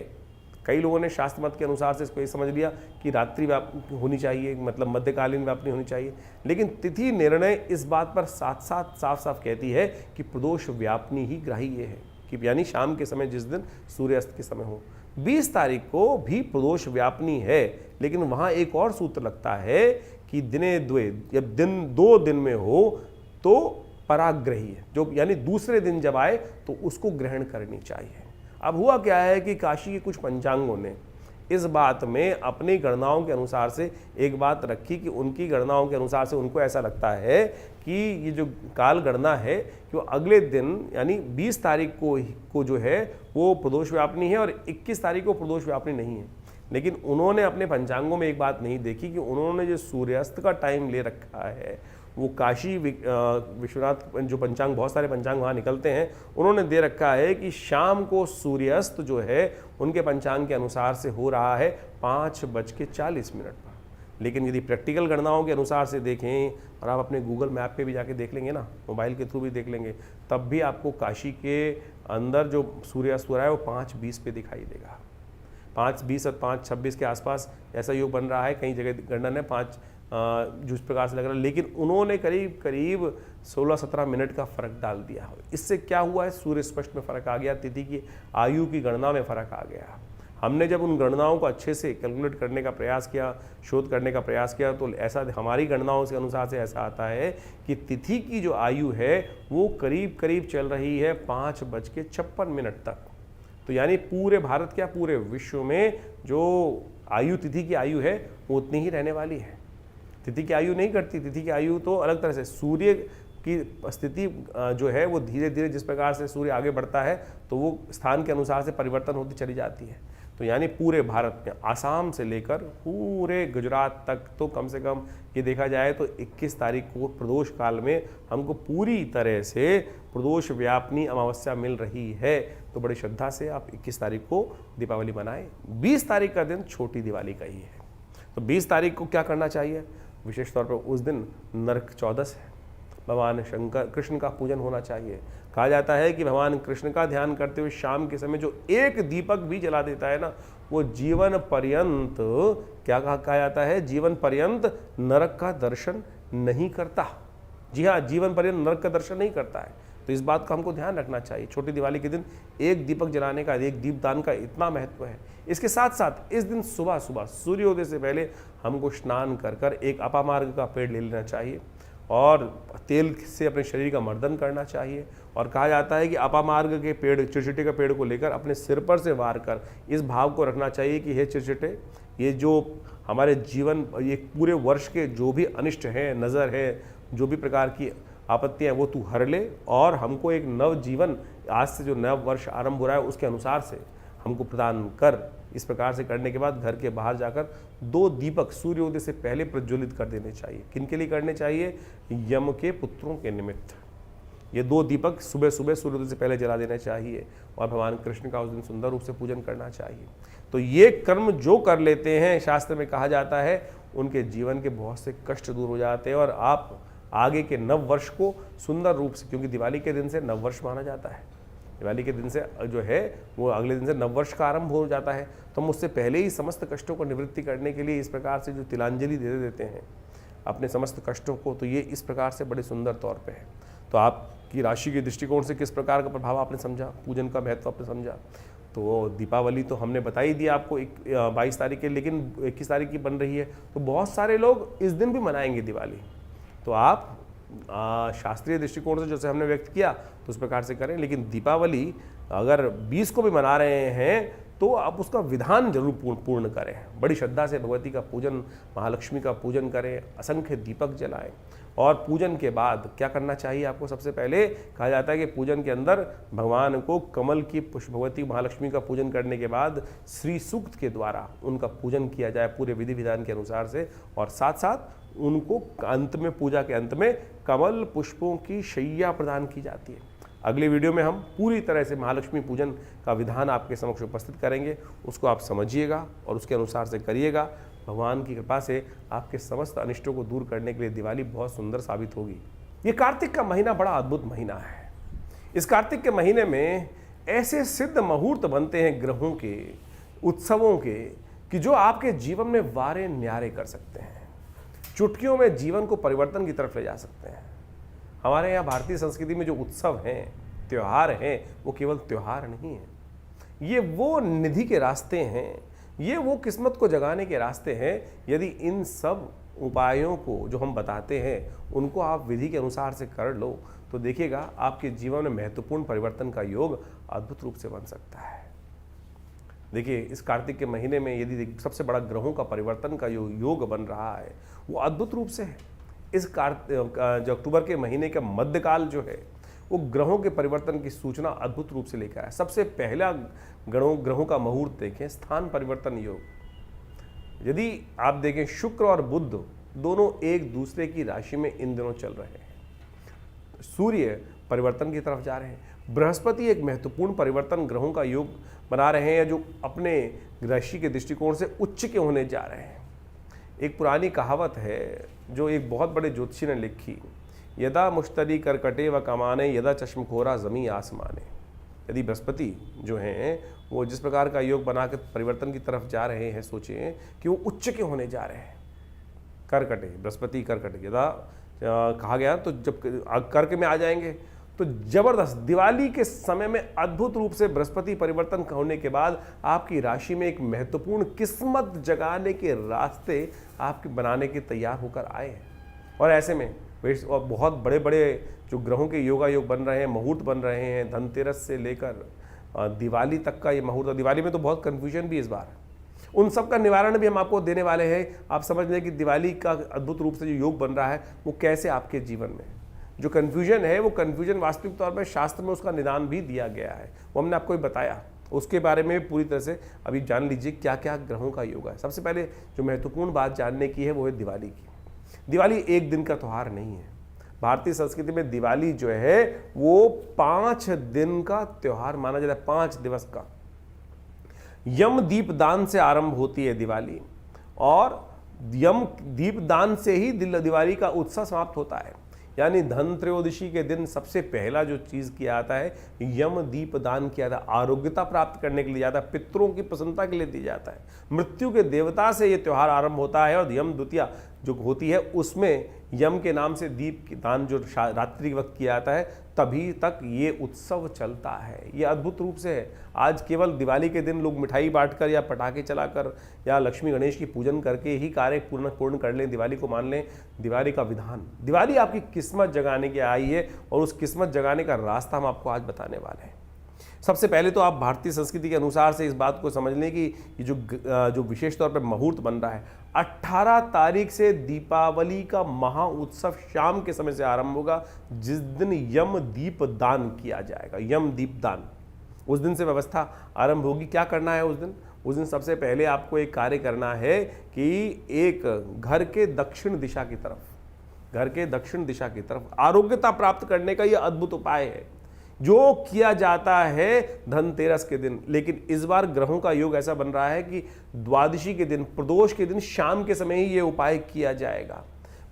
कई लोगों ने शास्त्र मत के अनुसार से इसको ये समझ लिया कि रात्रि व्यापनी होनी चाहिए, मतलब मध्यकालीन व्यापनी होनी चाहिए, लेकिन तिथि निर्णय इस बात पर साथ साथ साफ साफ कहती है कि प्रदोष व्यापनी ही ग्राह्य है, कि यानी शाम के समय जिस दिन सूर्यास्त के समय हो। 20 तारीख को भी प्रदोष व्यापनी है, लेकिन वहाँ एक और सूत्र लगता है कि दिने द्वे, जब दिन 2 दिन में हो तो पराग्रही है, जो यानी दूसरे दिन जब आए तो उसको ग्रहण करनी चाहिए। अब हुआ क्या है कि काशी के कुछ पंचांगों ने इस बात में अपनी गणनाओं के अनुसार से एक बात रखी कि उनकी गणनाओं के अनुसार से उनको ऐसा लगता है कि ये जो काल गणना है कि वो अगले दिन यानी 20 तारीख को जो है वो प्रदोष व्यापनी है, और 21 तारीख को प्रदोष व्यापनी नहीं है। लेकिन उन्होंने अपने पंचांगों में एक बात नहीं देखी कि उन्होंने जो सूर्यास्त का टाइम ले रखा है, वो काशी विश्वनाथ जो पंचांग, बहुत सारे पंचांग वहाँ निकलते हैं, उन्होंने दे रखा है कि शाम को सूर्यास्त जो है उनके पंचांग के अनुसार से हो रहा है 5:40 पर। लेकिन यदि प्रैक्टिकल गणनाओं के अनुसार से देखें, और आप अपने गूगल मैप पे भी जाके देख लेंगे ना, मोबाइल के थ्रू भी देख लेंगे, तब भी आपको काशी के अंदर जो सूर्यास्त हो रहा है वो 5:20 पे दिखाई देगा। 5:20 और 5:26 के आसपास ऐसा योग बन रहा है। कई जगह गणना है 5 जिस प्रकार से लग रहा है, लेकिन उन्होंने करीब करीब 16-17 मिनट का फ़र्क डाल दिया। इससे क्या हुआ है, सूर्य स्पष्ट में फ़र्क आ गया, तिथि की आयु की गणना में फ़र्क आ गया। हमने जब उन गणनाओं को अच्छे से कैलकुलेट करने का प्रयास किया, शोध करने का प्रयास किया, तो ऐसा हमारी गणनाओं के अनुसार से ऐसा आता है कि तिथि की जो आयु है वो करीब करीब चल रही है 5:56 तक। तो यानी पूरे भारत क्या, पूरे विश्व में जो आयु, तिथि की आयु है वो उतनी ही रहने वाली है। तिथि की आयु नहीं घटती, तिथि की आयु तो अलग तरह से, सूर्य की स्थिति जो है वो धीरे धीरे जिस प्रकार से सूर्य आगे बढ़ता है तो वो स्थान के अनुसार से परिवर्तन होती चली जाती है। तो यानी पूरे भारत में आसाम से लेकर पूरे गुजरात तक तो कम से कम ये देखा जाए तो 21 तारीख को प्रदोष काल में हमको पूरी तरह से प्रदोष व्यापनी अमावस्या मिल रही है। तो बड़ी श्रद्धा से आप 21 तारीख को दीपावली मनाएं। 20 तारीख का दिन छोटी दिवाली का ही है। तो 20 तारीख को क्या करना चाहिए, विशेष तौर पर उस दिन नरक चौदस है, भगवान शंकर कृष्ण का पूजन होना चाहिए। कहा जाता है कि भगवान कृष्ण का ध्यान करते हुए शाम के समय जो एक दीपक भी जला देता है ना, वो जीवन पर्यंत, क्या कहा जाता है, जीवन पर्यंत नरक का दर्शन नहीं करता। जी हाँ, जीवन पर्यंत नरक का दर्शन नहीं करता है। तो इस बात का हमको ध्यान रखना चाहिए। छोटी दिवाली के दिन एक दीपक जलाने का, एक दीपदान का इतना महत्व है। इसके साथ साथ इस दिन सुबह सुबह सूर्योदय से पहले हमको स्नान कर कर एक अपामार्ग का पेड़ ले लेना चाहिए और तेल से अपने शरीर का मर्दन करना चाहिए। और कहा जाता है कि अपामार्ग के पेड़, चिरचिटे का पेड़ को लेकर अपने सिर पर से वार कर इस भाव को रखना चाहिए कि हे चिरचिटे, ये जो हमारे जीवन, ये पूरे वर्ष के जो भी अनिष्ट हैं, नज़र है, जो भी प्रकार की आपत्तियाँ, वो तू हर ले और हमको एक नव जीवन, आज से जो नव वर्ष आरंभ हो रहा है उसके अनुसार से हमको प्रदान कर। इस प्रकार से करने के बाद घर के बाहर जाकर 2 दीपक सूर्योदय से पहले प्रज्वलित कर देने चाहिए। किनके लिए करने चाहिए? यम के पुत्रों के निमित्त। ये 2 दीपक सुबह सुबह सूर्योदय से पहले जला देना चाहिए और भगवान कृष्ण का उस दिन सुंदर रूप से पूजन करना चाहिए। तो ये कर्म जो कर लेते हैं, शास्त्र में कहा जाता है, उनके जीवन के बहुत से कष्ट दूर हो जाते हैं और आप आगे के नव वर्ष को सुंदर रूप से, क्योंकि दिवाली के दिन से नव वर्ष माना जाता है, दिवाली के दिन से जो है वो अगले दिन से नव वर्ष का आरंभ हो जाता है। तो हम उससे पहले ही समस्त कष्टों को निवृत्ति करने के लिए इस प्रकार से जो तिलांजलि दे देते हैं अपने समस्त कष्टों को, तो ये इस प्रकार से बड़े सुंदर तौर पे है। तो आपकी राशि के दृष्टिकोण से किस प्रकार का प्रभाव आपने समझा, पूजन का महत्व आपने समझा। तो दीपावली तो हमने बता ही दिया आपको 22 तारीख के, लेकिन 21 तारीख की बन रही है, तो बहुत सारे लोग इस दिन भी मनाएंगे दिवाली। तो आप शास्त्रीय दृष्टिकोण से जैसे हमने व्यक्त किया तो उस प्रकार से करें, लेकिन दीपावली अगर 20 को भी मना रहे हैं तो आप उसका विधान जरूर पूर्ण करें। बड़ी श्रद्धा से भगवती का पूजन, महालक्ष्मी का पूजन करें, असंख्य दीपक जलाएं। और पूजन के बाद क्या करना चाहिए आपको? सबसे पहले कहा जाता है कि पूजन के अंदर भगवान को कमल की पुष्प, भगवती महालक्ष्मी का पूजन करने के बाद श्री सूक्त के द्वारा उनका पूजन किया जाए पूरे विधि विधान के अनुसार से, और साथ साथ उनको अंत में, पूजा के अंत में कमल पुष्पों की शैया प्रदान की जाती है। अगले वीडियो में हम पूरी तरह से महालक्ष्मी पूजन का विधान आपके समक्ष उपस्थित करेंगे, उसको आप समझिएगा और उसके अनुसार से करिएगा। भगवान की कृपा से आपके समस्त अनिष्टों को दूर करने के लिए दिवाली बहुत सुंदर साबित होगी। ये कार्तिक का महीना बड़ा अद्भुत महीना है। इस कार्तिक के महीने में ऐसे सिद्ध मुहूर्त बनते हैं ग्रहों के, उत्सवों के, कि जो आपके जीवन में वारे न्यारे कर सकते हैं, चुटकियों में जीवन को परिवर्तन की तरफ ले जा सकते हैं। हमारे यहाँ भारतीय संस्कृति में जो उत्सव हैं, त्यौहार हैं, वो केवल त्यौहार नहीं है, ये वो निधि के रास्ते हैं, ये वो किस्मत को जगाने के रास्ते हैं। यदि इन सब उपायों को जो हम बताते हैं उनको आप विधि के अनुसार से कर लो तो देखिएगा आपके जीवन में महत्वपूर्ण परिवर्तन का योग अद्भुत रूप से बन सकता है। देखिए, इस कार्तिक के महीने में यदि सबसे बड़ा ग्रहों का परिवर्तन का योग बन रहा है वो अद्भुत रूप से है। इस जो अक्टूबर के महीने का मध्यकाल जो है वो ग्रहों के परिवर्तन की सूचना अद्भुत रूप से लेकर आया। सबसे पहला ग्रहों का मुहूर्त देखें, स्थान परिवर्तन योग। यदि आप देखें, शुक्र और बुध दोनों एक दूसरे की राशि में इन दिनों चल रहे हैं। सूर्य परिवर्तन की तरफ जा रहे हैं। बृहस्पति एक महत्वपूर्ण परिवर्तन ग्रहों का योग बना रहे हैं जो अपने राशि के दृष्टिकोण से उच्च के होने जा रहे हैं। एक पुरानी कहावत है जो एक बहुत बड़े ज्योतिषी ने लिखी, यदा मुश्तरी करकटे व कमाने यदा चश्मखोरा जमी आसमाने। यदि बृहस्पति जो हैं वो जिस प्रकार का योग बनाकर परिवर्तन की तरफ जा रहे हैं, सोचें कि वो उच्च के होने जा रहे हैं। करकटे, बृहस्पति करकटे, यदा कहा गया तो जब कर्क में आ जाएंगे तो जबरदस्त दिवाली के समय में अद्भुत रूप से बृहस्पति परिवर्तन होने के बाद आपकी राशि में एक महत्वपूर्ण किस्मत जगाने के रास्ते आपके बनाने के तैयार होकर आए हैं। और ऐसे में बहुत बड़े बड़े जो ग्रहों के योग बन रहे हैं, मुहूर्त बन रहे हैं, धनतेरस से लेकर दिवाली तक का ये मुहूर्त। दिवाली में तो बहुत कन्फ्यूजन भी इस बार, उन सब का निवारण भी हम आपको देने वाले हैं। आप समझ लें कि दिवाली का अद्भुत रूप से जो योग बन रहा है वो कैसे आपके जीवन में जो कन्फ्यूजन है, वो कन्फ्यूजन वास्तविक तौर पर शास्त्र में उसका निदान भी दिया गया है, वो हमने आपको बताया। उसके बारे में पूरी तरह से अभी जान लीजिए क्या क्या ग्रहों का योग है। सबसे पहले जो महत्वपूर्ण बात जानने की है वो है दिवाली की। दिवाली एक दिन का त्यौहार नहीं है। भारतीय संस्कृति में दिवाली जो है वो 5 दिन का त्यौहार माना जाता है, 5 दिवस का। यम दीपदान से आरंभ होती है दिवाली और यम दीपदान से ही दिवाली का उत्सव समाप्त होता है। यानी धन त्रयोदशी के दिन सबसे पहला जो चीज़ किया जाता है, यम दीप दान किया जाता है। आरोग्यता प्राप्त करने के लिए जाता है, पितरों की प्रसन्नता के लिए दिया जाता है। मृत्यु के देवता से ये त्यौहार आरंभ होता है और यम द्वितीया जो होती है उसमें यम के नाम से दीप की दान जो रात्रि के वक्त किया जाता है, तभी तक ये उत्सव चलता है। ये अद्भुत रूप से है। आज केवल दिवाली के दिन लोग मिठाई बांटकर या पटाखे चलाकर या लक्ष्मी गणेश की पूजन करके ही कार्य पूर्ण कर लें, दिवाली को मान लें। दिवाली का विधान, दिवाली आपकी किस्मत जगाने की आई है और उस किस्मत जगाने का रास्ता हम आपको आज बताने वाले हैं। सबसे पहले तो आप भारतीय संस्कृति के अनुसार से इस बात को समझ लें कि ये जो विशेष तौर पर मुहूर्त बन रहा है, 18 तारीख से दीपावली का महा उत्सव शाम के समय से आरंभ होगा, जिस दिन यम दीप दान किया जाएगा। यम दीप दान, उस दिन से व्यवस्था आरंभ होगी। क्या करना है उस दिन? उस दिन सबसे पहले आपको एक कार्य करना है कि एक घर के दक्षिण दिशा की तरफ, घर के दक्षिण दिशा की तरफ आरोग्यता प्राप्त करने का यह अद्भुत उपाय है जो किया जाता है धनतेरस के दिन। लेकिन इस बार ग्रहों का योग ऐसा बन रहा है कि द्वादशी के दिन, प्रदोष के दिन शाम के समय ही यह उपाय किया जाएगा।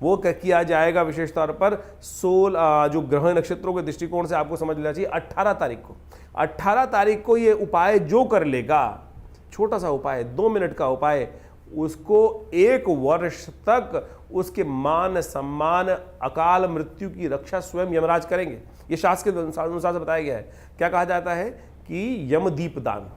वो किया जाएगा विशेष तौर पर 16 जो ग्रह नक्षत्रों के दृष्टिकोण से आपको समझ लेना चाहिए 18 तारीख को ये उपाय जो कर लेगा, छोटा सा उपाय 2 मिनट का उपाय, उसको 1 वर्ष तक उसके मान सम्मान अकाल मृत्यु की रक्षा स्वयं यमराज करेंगे। ये शास्त्र के अनुसार से बताया गया है। क्या कहा जाता है कि यमदीप दान,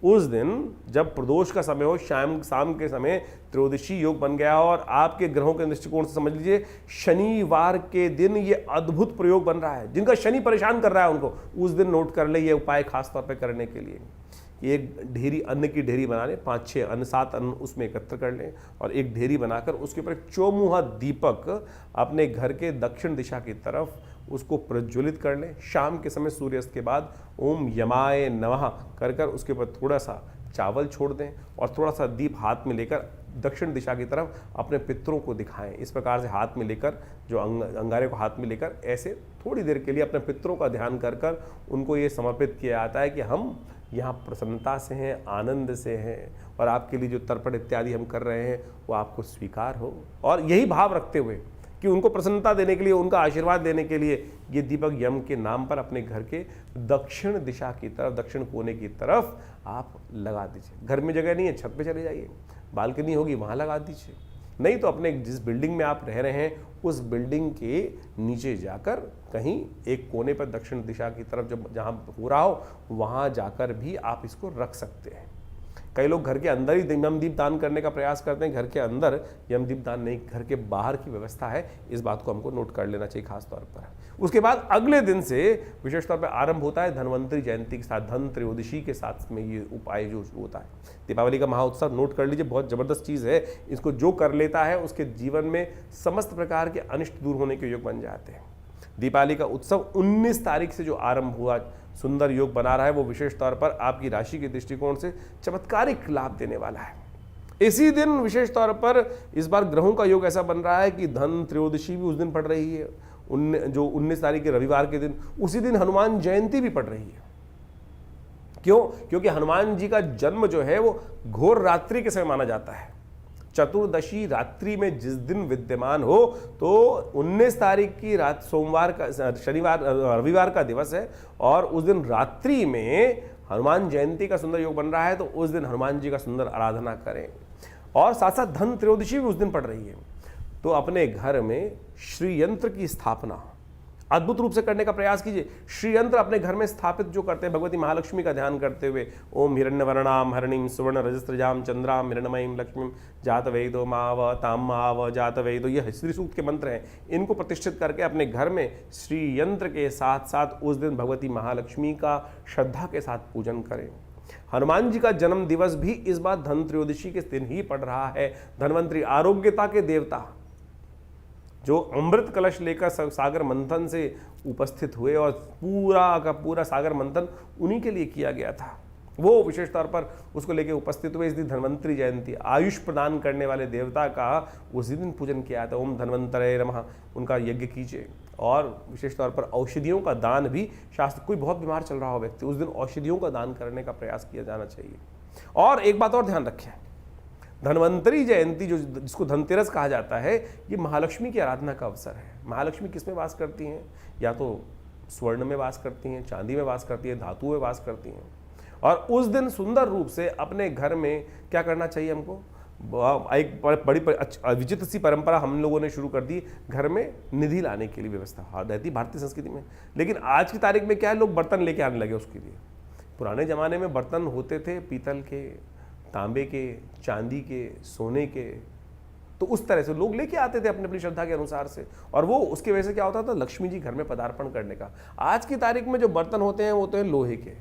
उस दिन जब प्रदोष का समय हो, शाम के समय त्रयोदशी योग बन गया और आपके ग्रहों के दृष्टिकोण से समझ लीजिए शनिवार के दिन ये अद्भुत प्रयोग बन रहा है। जिनका शनि परेशान कर रहा है उनको उस दिन नोट कर ले ये उपाय खास तौर पे करने के लिए। एक ढेरी, अन्न की ढेरी बना लें, 5-6 अन्न, 7 अन्न उसमें एकत्र कर लें और एक ढेरी बनाकर उसके ऊपर एक चौमुहा दीपक अपने घर के दक्षिण दिशा की तरफ उसको प्रज्वलित कर लें। शाम के समय सूर्यास्त के बाद ओम यमाय नमः कर कर उसके ऊपर थोड़ा सा चावल छोड़ दें और थोड़ा सा दीप हाथ में लेकर दक्षिण दिशा की तरफ अपने पितरों को दिखाएं। इस प्रकार से हाथ में लेकर, जो अंगारे को हाथ में लेकर ऐसे थोड़ी देर के लिए अपने पितरों का ध्यान कर कर उनको ये समर्पित किया जाता है कि हम यहाँ प्रसन्नता से हैं, आनंद से हैं और आपके लिए जो तर्पण इत्यादि हम कर रहे हैं वो आपको स्वीकार हो। और यही भाव रखते हुए कि उनको प्रसन्नता देने के लिए, उनका आशीर्वाद देने के लिए ये दीपक यम के नाम पर अपने घर के दक्षिण दिशा की तरफ, दक्षिण कोने की तरफ आप लगा दीजिए। घर में जगह नहीं है, छत पे चले जाइए, बालकनी होगी वहाँ लगा दीजिए, नहीं तो अपने जिस बिल्डिंग में आप रह रहे हैं उस बिल्डिंग के नीचे जाकर कहीं एक कोने पर दक्षिण दिशा की तरफ जब जहाँ हो रहा हो वहाँ जाकर भी आप इसको रख सकते हैं। कई लोग घर के अंदर ही यमदीप दान करने का प्रयास करते हैं, घर के अंदर यमदीप दान नहीं, घर के बाहर की व्यवस्था है। इस बात को हमको नोट कर लेना चाहिए खास तौर पर। उसके बाद अगले दिन से विशेष तौर पर आरंभ होता है धन्वंतरी जयंती के साथ, धन त्रयोदशी के साथ में ये उपाय जो होता है। दीपावली का महाउत्सव नोट कर लीजिए, बहुत जबरदस्त चीज़ है। इसको जो कर लेता है उसके जीवन में समस्त प्रकार के अनिष्ट दूर होने के योग बन जाते हैं। दीपावली का उत्सव 19 तारीख से जो आरंभ हुआ, सुंदर योग बना रहा है, वो विशेष तौर पर आपकी राशि के दृष्टिकोण से चमत्कारिक लाभ देने वाला है। इसी दिन विशेष तौर पर इस बार ग्रहों का योग ऐसा बन रहा है कि धन त्रयोदशी भी उस दिन पड़ रही है, जो 19 तारीख के रविवार के दिन, उसी दिन हनुमान जयंती भी पड़ रही है। क्यों? क्योंकि हनुमान जी का जन्म जो है वो घोर रात्रि के समय माना जाता है। चतुर्दशी रात्रि में जिस दिन विद्यमान हो तो 19 तारीख की रात, सोमवार का, शनिवार, रविवार का दिवस है और उस दिन रात्रि में हनुमान जयंती का सुंदर योग बन रहा है, तो उस दिन हनुमान जी का सुंदर आराधना करें। और साथ साथ धन त्रयोदशी भी उस दिन पड़ रही है, तो अपने घर में श्री यंत्र की स्थापना अद्भुत रूप से करने का प्रयास कीजिए। श्री यंत्र अपने घर में स्थापित जो करते हैं भगवती महालक्ष्मी का ध्यान करते हुए, ओम हिरण्यवर्णाम हरणीम सुवर्ण रजस्त्रजाम चंद्राम हिरण्मयीम लक्ष्मीम जातवेदो माव ताम माव जातवेदो, ये श्री सूक्त के मंत्र हैं। इनको प्रतिष्ठित करके अपने घर में श्री यंत्र के साथ साथ उस दिन भगवती महालक्ष्मी का श्रद्धा के साथ पूजन करें। हनुमान जी का जन्म दिवस भी इस बार धन त्रयोदशी के दिन ही पड़ रहा है। धन्वंतरी आरोग्यता के देवता जो अमृत कलश लेकर सागर मंथन से उपस्थित हुए और पूरा का पूरा सागर मंथन उन्हीं के लिए किया गया था, वो विशेष तौर पर उसको लेके उपस्थित हुए। इस दिन धन्वंतरी जयंती, आयुष प्रदान करने वाले देवता का उसी दिन पूजन किया था। ओम धन्वंतरे नमः, उनका यज्ञ कीजिए। और विशेष तौर पर औषधियों का दान भी, शास्त्र, कोई बहुत बीमार चल रहा हो व्यक्ति, उस दिन औषधियों का दान करने का प्रयास किया जाना चाहिए। और एक बात और ध्यान रखें, धन्वंतरी जयंती जो जिसको धनतेरस कहा जाता है, ये महालक्ष्मी की आराधना का अवसर है। महालक्ष्मी किस में वास करती हैं? या तो स्वर्ण में वास करती हैं, चांदी में वास करती हैं, धातु में वास करती हैं। और उस दिन सुंदर रूप से अपने घर में क्या करना चाहिए हमको? एक बड़ी विचित्र सी परंपरा हम लोगों ने शुरू कर दी, घर में निधि लाने के लिए व्यवस्था रहती भारतीय संस्कृति में। लेकिन आज की तारीख में क्या है, लोग बर्तन लेके आने लगे उसके लिए। पुराने ज़माने में बर्तन होते थे पीतल के, तांबे के, चांदी के, सोने के, तो उस तरह से लोग लेके आते थे अपनी अपनी श्रद्धा के अनुसार से, और वो उसकी वजह से क्या होता था, लक्ष्मी जी घर में पदार्पण करने का। आज की तारीख में जो बर्तन होते हैं वो तो है लोहे के।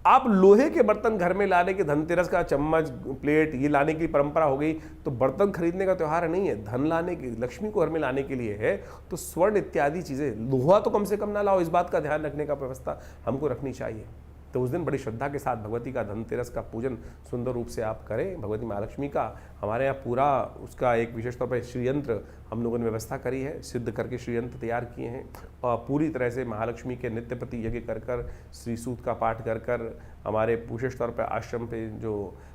आप लोहे के बर्तन घर में लाने के, धनतेरस का चम्मच, प्लेट, ये लाने की परंपरा हो गई, तो बर्तन खरीदने का त्यौहार नहीं है, धन लाने की, लक्ष्मी को घर में लाने के लिए है। तो स्वर्ण इत्यादि चीजें, लोहा तो कम से कम ना लाओ, इस बात का ध्यान रखने का व्यवस्था हमको रखनी चाहिए। तो उस दिन बड़ी श्रद्धा के साथ भगवती का धनतेरस का पूजन सुंदर रूप से आप करें। भगवती महालक्ष्मी का हमारे यहाँ पूरा उसका एक विशेष तौर पर श्रीयंत्र हम लोगों ने व्यवस्था करी है, सिद्ध करके श्रीयंत्र तैयार किए हैं और पूरी तरह से महालक्ष्मी के नित्य प्रति यज्ञ कर कर, श्री सूक्त का पाठ कर कर, हमारे विशेष तौर पर आश्रम पे जो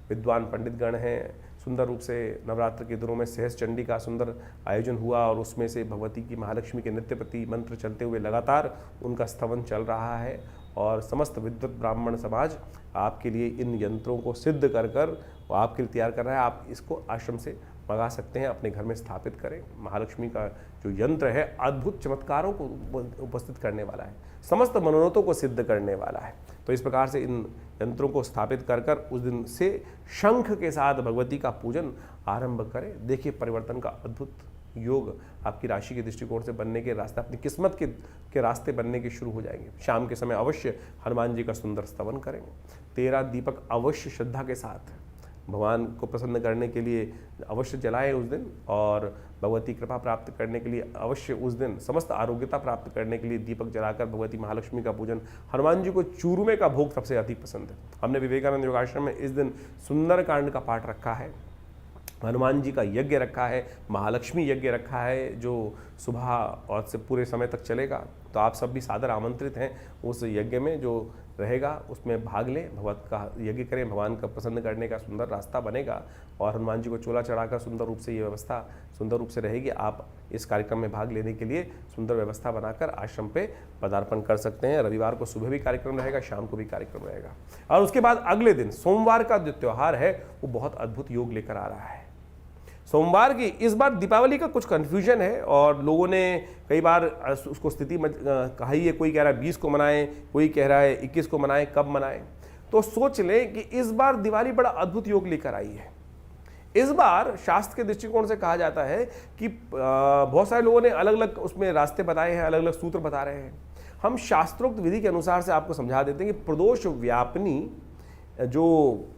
विद्वान पंडित गण हैं, सुंदर रूप से नवरात्र के दिनों में सहस चंडी का सुंदर आयोजन हुआ और उसमें से भगवती की महालक्ष्मी के नित्य प्रति मंत्र चलते हुए लगातार उनका स्तवन चल रहा है और समस्त विद्वत ब्राह्मण समाज आपके लिए इन यंत्रों को सिद्ध कर कर वो आपके लिए तैयार कर रहा है। आप इसको आश्रम से मंगा सकते हैं, अपने घर में स्थापित करें। महालक्ष्मी का जो यंत्र है अद्भुत चमत्कारों को उपस्थित करने वाला है, समस्त मनोरथों को सिद्ध करने वाला है। तो इस प्रकार से इन यंत्रों को स्थापित कर कर उस दिन से शंख के साथ भगवती का पूजन आरंभ करें। देखिए परिवर्तन का अद्भुत योग आपकी राशि के दृष्टिकोण से बनने के रास्ते, अपनी किस्मत के रास्ते बनने के शुरू हो जाएंगे। शाम के समय अवश्य हनुमान जी का सुंदर स्तवन करेंगे। 13 दीपक अवश्य श्रद्धा के साथ भगवान को प्रसन्न करने के लिए अवश्य जलाएं उस दिन और भगवती कृपा प्राप्त करने के लिए अवश्य उस दिन समस्त आरोग्यता प्राप्त करने के लिए दीपक जलाकर भगवती महालक्ष्मी का पूजन। हनुमान जी को चूरमे का भोग सबसे अधिक पसंद है। हमने विवेकानंद योगाश्रम में इस दिन सुंदर कांड का पाठ रखा है, हनुमान जी का यज्ञ रखा है, महालक्ष्मी यज्ञ रखा है जो सुबह और से पूरे समय तक चलेगा। तो आप सब भी सादर आमंत्रित हैं उस यज्ञ में जो रहेगा उसमें भाग लें, भगवत का यज्ञ करें, भगवान का प्रसन्न करने का सुंदर रास्ता बनेगा और हनुमान जी को चोला चढ़ाकर सुंदर रूप से ये व्यवस्था सुंदर रूप से रहेगी। आप इस कार्यक्रम में भाग लेने के लिए सुंदर व्यवस्था बनाकर आश्रम पे पदार्पण कर सकते हैं। रविवार को सुबह भी कार्यक्रम रहेगा, शाम को भी कार्यक्रम रहेगा और उसके बाद अगले दिन सोमवार का जो त्यौहार है वो बहुत अद्भुत योग लेकर आ रहा है। सोमवार की इस बार दीपावली का कुछ कन्फ्यूजन है और लोगों ने कई बार उसको स्थिति कही है, कोई कह रहा है 20 को मनाएं, कोई कह रहा है 21 को मनाएं, कब मनाएं। तो सोच लें कि इस बार दिवाली बड़ा अद्भुत योग लेकर आई है। इस बार शास्त्र के दृष्टिकोण से कहा जाता है कि बहुत सारे लोगों ने अलग अलग उसमें रास्ते बताए हैं, अलग अलग सूत्र बता रहे हैं। हम शास्त्रोक्त विधि के अनुसार से आपको समझा देते हैं कि प्रदोष व्यापिनी जो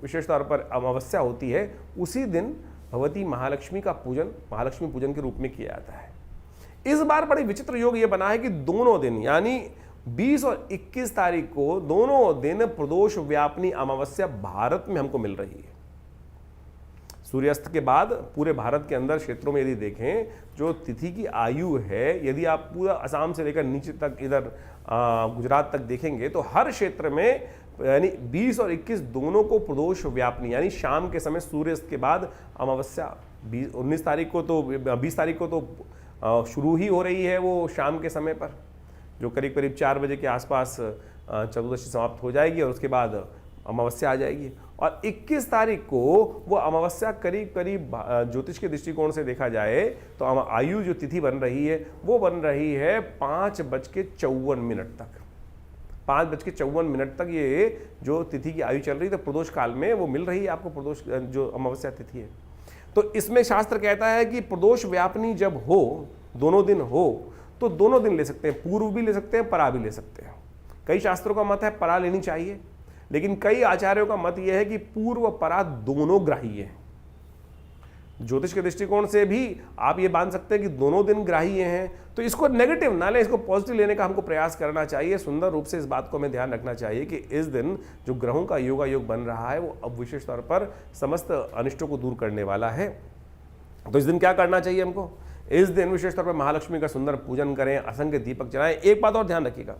विशेष तौर पर अमावस्या होती है उसी दिन भगवती महालक्ष्मी का पूजन महालक्ष्मी पूजन के रूप में किया जाता है। इस बार बड़ी विचित्र योग ये बना है कि दोनों दिन यानी 20 और 21 तारीख को दोनों दिन प्रदोष व्यापिनी अमावस्या भारत में हमको मिल रही है। सूर्यास्त के बाद पूरे भारत के अंदर क्षेत्रों में यदि देखें जो तिथि की आयु है, यदि आप पूरा असम से लेकर नीचे तक इधर गुजरात तक देखेंगे तो हर क्षेत्र में यानी 20 और 21 दोनों को प्रदोष व्यापिनी यानी शाम के समय सूर्यास्त के बाद अमावस्या 19 तारीख को तो 20 तारीख को तो शुरू ही हो रही है वो शाम के समय पर जो करीब करीब 4 बजे के आसपास चतुर्दशी समाप्त हो जाएगी और उसके बाद अमावस्या आ जाएगी। और 21 तारीख को वो अमावस्या करीब करीब ज्योतिष के दृष्टिकोण से देखा जाए तो आयु जो तिथि बन रही है वो बन रही है 5:54 तक। 5:54 तक ये जो तिथि की आयु चल रही है तो प्रदोष काल में वो मिल रही है आपको, प्रदोष जो अमावस्या तिथि है। तो इसमें शास्त्र कहता है कि प्रदोष व्यापिनी जब हो, दोनों दिन हो, तो दोनों दिन ले सकते हैं, पूर्व भी ले सकते हैं, परा भी ले सकते हैं। कई शास्त्रों का मत है परा लेनी चाहिए, लेकिन कई आचार्यों का मत यह है कि पूर्व परा दोनों ग्राह्य है। ज्योतिष के दृष्टिकोण से भी आप ये मान सकते हैं कि दोनों दिन ग्राह्य हैं। तो इसको नेगेटिव ना लें, इसको पॉजिटिव लेने का हमको प्रयास करना चाहिए। सुंदर रूप से इस बात को हमें ध्यान रखना चाहिए कि इस दिन जो ग्रहों का योगा योग बन रहा है वो अब विशेष तौर पर समस्त अनिष्टों को दूर करने वाला है। तो इस दिन क्या करना चाहिए हमको? इस दिन विशेष तौर पर महालक्ष्मी का सुंदर पूजन करें, असंख्य दीपक जलाएं। एक बात और ध्यान रखिएगा,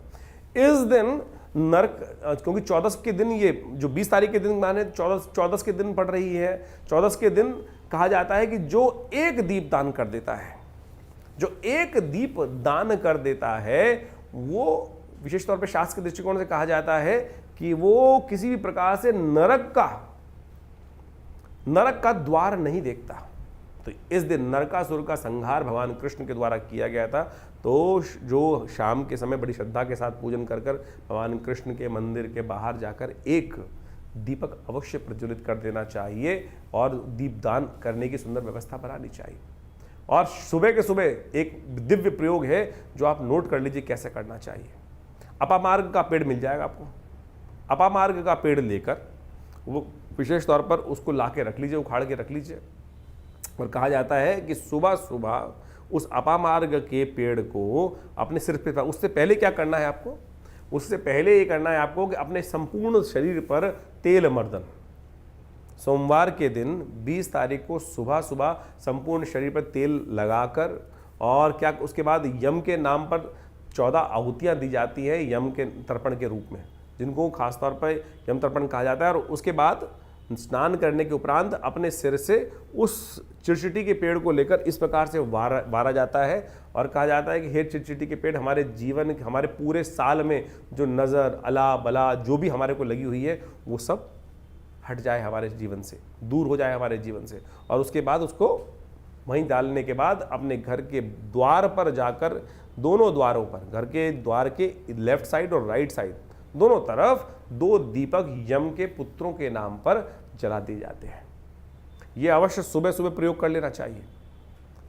इस दिन नरक, क्योंकि 14 के दिन ये जो 20 तारीख के दिन माने 14 के दिन पड़ रही है, 14 के दिन कहा जाता है कि जो एक दीप दान कर देता है, जो एक दीप दान कर देता है वो विशेष तौर पे शास्त्र के दृष्टिकोण से कहा जाता है कि वो किसी भी प्रकार से नरक का द्वार नहीं देखता। तो इस दिन नरकासुर का संहार भगवान कृष्ण के द्वारा किया गया था। तो जो शाम के समय बड़ी श्रद्धा के साथ पूजन कर भगवान कृष्ण के मंदिर के बाहर जाकर एक दीपक अवश्य प्रज्वलित कर देना चाहिए और दीपदान करने की सुंदर व्यवस्था बनानी चाहिए। और सुबह के सुबह एक दिव्य प्रयोग है जो आप नोट कर लीजिए कैसे करना चाहिए। अपामार्ग का पेड़ मिल जाएगा आपको, अपामार्ग का पेड़ लेकर वो विशेष तौर पर उसको ला के रख लीजिए, उखाड़ के रख लीजिए। और कहा जाता है कि सुबह सुबह उस अपामार्ग के पेड़ को अपने सिर पे, उससे पहले क्या करना है आपको, उससे पहले ये करना है आपको कि अपने संपूर्ण शरीर पर तेल मर्दन। सोमवार के दिन 20 तारीख को सुबह सुबह संपूर्ण शरीर पर तेल लगाकर, और क्या उसके बाद यम के नाम पर 14 आहुतियाँ दी जाती है यम के तर्पण के रूप में, जिनको खासतौर पर यम तर्पण कहा जाता है। और उसके बाद स्नान करने के उपरांत अपने सिर से उस चिरचिटी के पेड़ को लेकर इस प्रकार से वारा जाता है, और कहा जाता है कि हे चिरचिटी के पेड़, हमारे जीवन, हमारे पूरे साल में जो नज़र, अला बला जो भी हमारे को लगी हुई है वो सब हट जाए हमारे जीवन से, दूर हो जाए हमारे जीवन से। और उसके बाद उसको वहीं डालने के बाद अपने घर के द्वार पर जाकर, दोनों द्वारों पर, घर के द्वार के लेफ्ट साइड और राइट साइड दोनों तरफ 2 दीपक यम के पुत्रों के नाम पर जला दिए जाते हैं। ये अवश्य सुबह सुबह प्रयोग कर लेना चाहिए।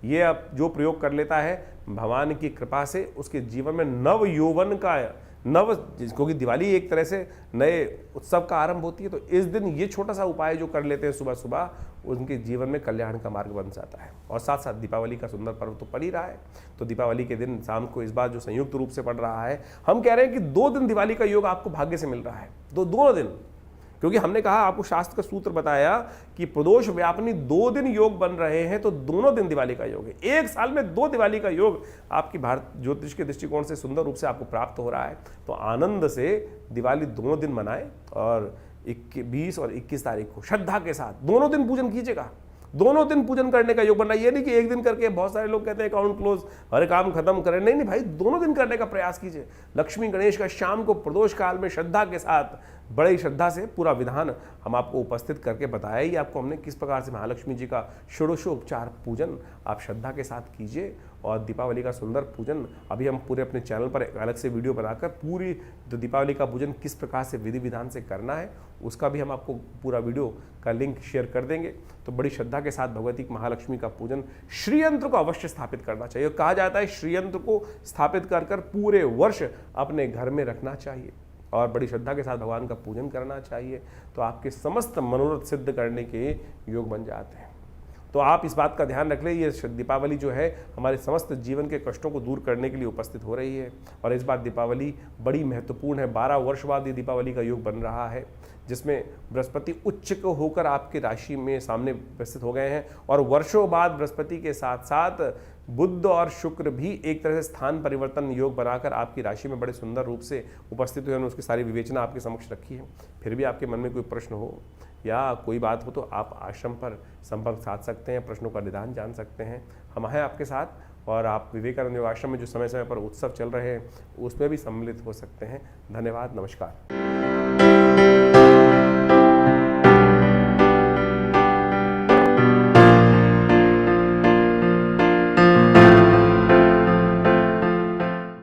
ये अब जो प्रयोग कर लेता है, भगवान की कृपा से उसके जीवन में नव यौवन का क्योंकि दिवाली एक तरह से नए उत्सव का आरंभ होती है, तो इस दिन ये छोटा सा उपाय जो कर लेते हैं सुबह सुबह, उनके जीवन में कल्याण का मार्ग बन जाता है। और साथ साथ दीपावली का सुंदर पर्व तो पड़ ही रहा है, तो दीपावली के दिन शाम को इस बार जो संयुक्त रूप से पड़ रहा है, हम कह रहे हैं कि 2 दिन दिवाली का योग आपको भाग्य से मिल रहा है, दोनों दिन। क्योंकि हमने कहा, आपको शास्त्र का सूत्र बताया कि प्रदोष व्यापनी 2 दिन योग बन रहे हैं, तो दोनों दिन दिवाली का योग है। एक साल में 2 दिवाली का योग आपकी भारत ज्योतिष के दृष्टिकोण से सुंदर रूप से आपको प्राप्त हो रहा है। तो आनंद से दिवाली दोनों दिन मनाएं, और 20 और 21 तारीख को श्रद्धा के साथ दोनों दिन पूजन कीजिएगा। दोनों दिन पूजन करने का योग बनना, ये नहीं कि एक दिन करके, बहुत सारे लोग कहते हैं अकाउंट क्लोज, हर काम खत्म करें। नहीं भाई, दोनों दिन करने का प्रयास कीजिए। लक्ष्मी गणेश का शाम को प्रदोष काल में श्रद्धा के साथ, बड़े ही श्रद्धा से पूरा विधान हम आपको उपस्थित करके बताया ही आपको हमने, किस प्रकार से महालक्ष्मी जी का षोडशोपचार पूजन आप श्रद्धा के साथ कीजिए। और दीपावली का सुंदर पूजन अभी हम पूरे अपने चैनल पर एक अलग से वीडियो बनाकर पूरी दीपावली का पूजन किस प्रकार से विधि विधान से करना है, उसका भी हम आपको पूरा वीडियो का लिंक शेयर कर देंगे। तो बड़ी श्रद्धा के साथ भगवती महालक्ष्मी का पूजन, श्रीयंत्र को अवश्य स्थापित करना चाहिए। कहा जाता है श्रीयंत्र को स्थापित कर पूरे वर्ष अपने घर में रखना चाहिए, और बड़ी श्रद्धा के साथ भगवान का पूजन करना चाहिए। तो आपके समस्त मनोरथ सिद्ध करने के योग बन जाते हैं। तो आप इस बात का ध्यान रख लें, ये दीपावली जो है हमारे समस्त जीवन के कष्टों को दूर करने के लिए उपस्थित हो रही है। और इस बार दीपावली बड़ी महत्वपूर्ण है। 12 वर्ष बाद ये दीपावली का योग बन रहा है, जिसमें बृहस्पति उच्च को होकर आपकी राशि में सामने उपस्थित हो गए हैं, और वर्षों बाद बृहस्पति के साथ साथ बुध और शुक्र भी एक तरह से स्थान परिवर्तन योग बनाकर आपकी राशि में बड़े सुंदर रूप से उपस्थित हुए। उन्होंने उसकी सारी विवेचना आपके समक्ष रखी है। फिर भी आपके मन में कोई प्रश्न हो या कोई बात हो, तो आप आश्रम पर संपर्क साध सकते हैं, प्रश्नों का निदान जान सकते हैं। हम हैं आपके साथ, और आप विवेकानंद योग आश्रम में जो समय समय पर उत्सव चल रहे हैं उसमें भी सम्मिलित हो सकते हैं। धन्यवाद, नमस्कार।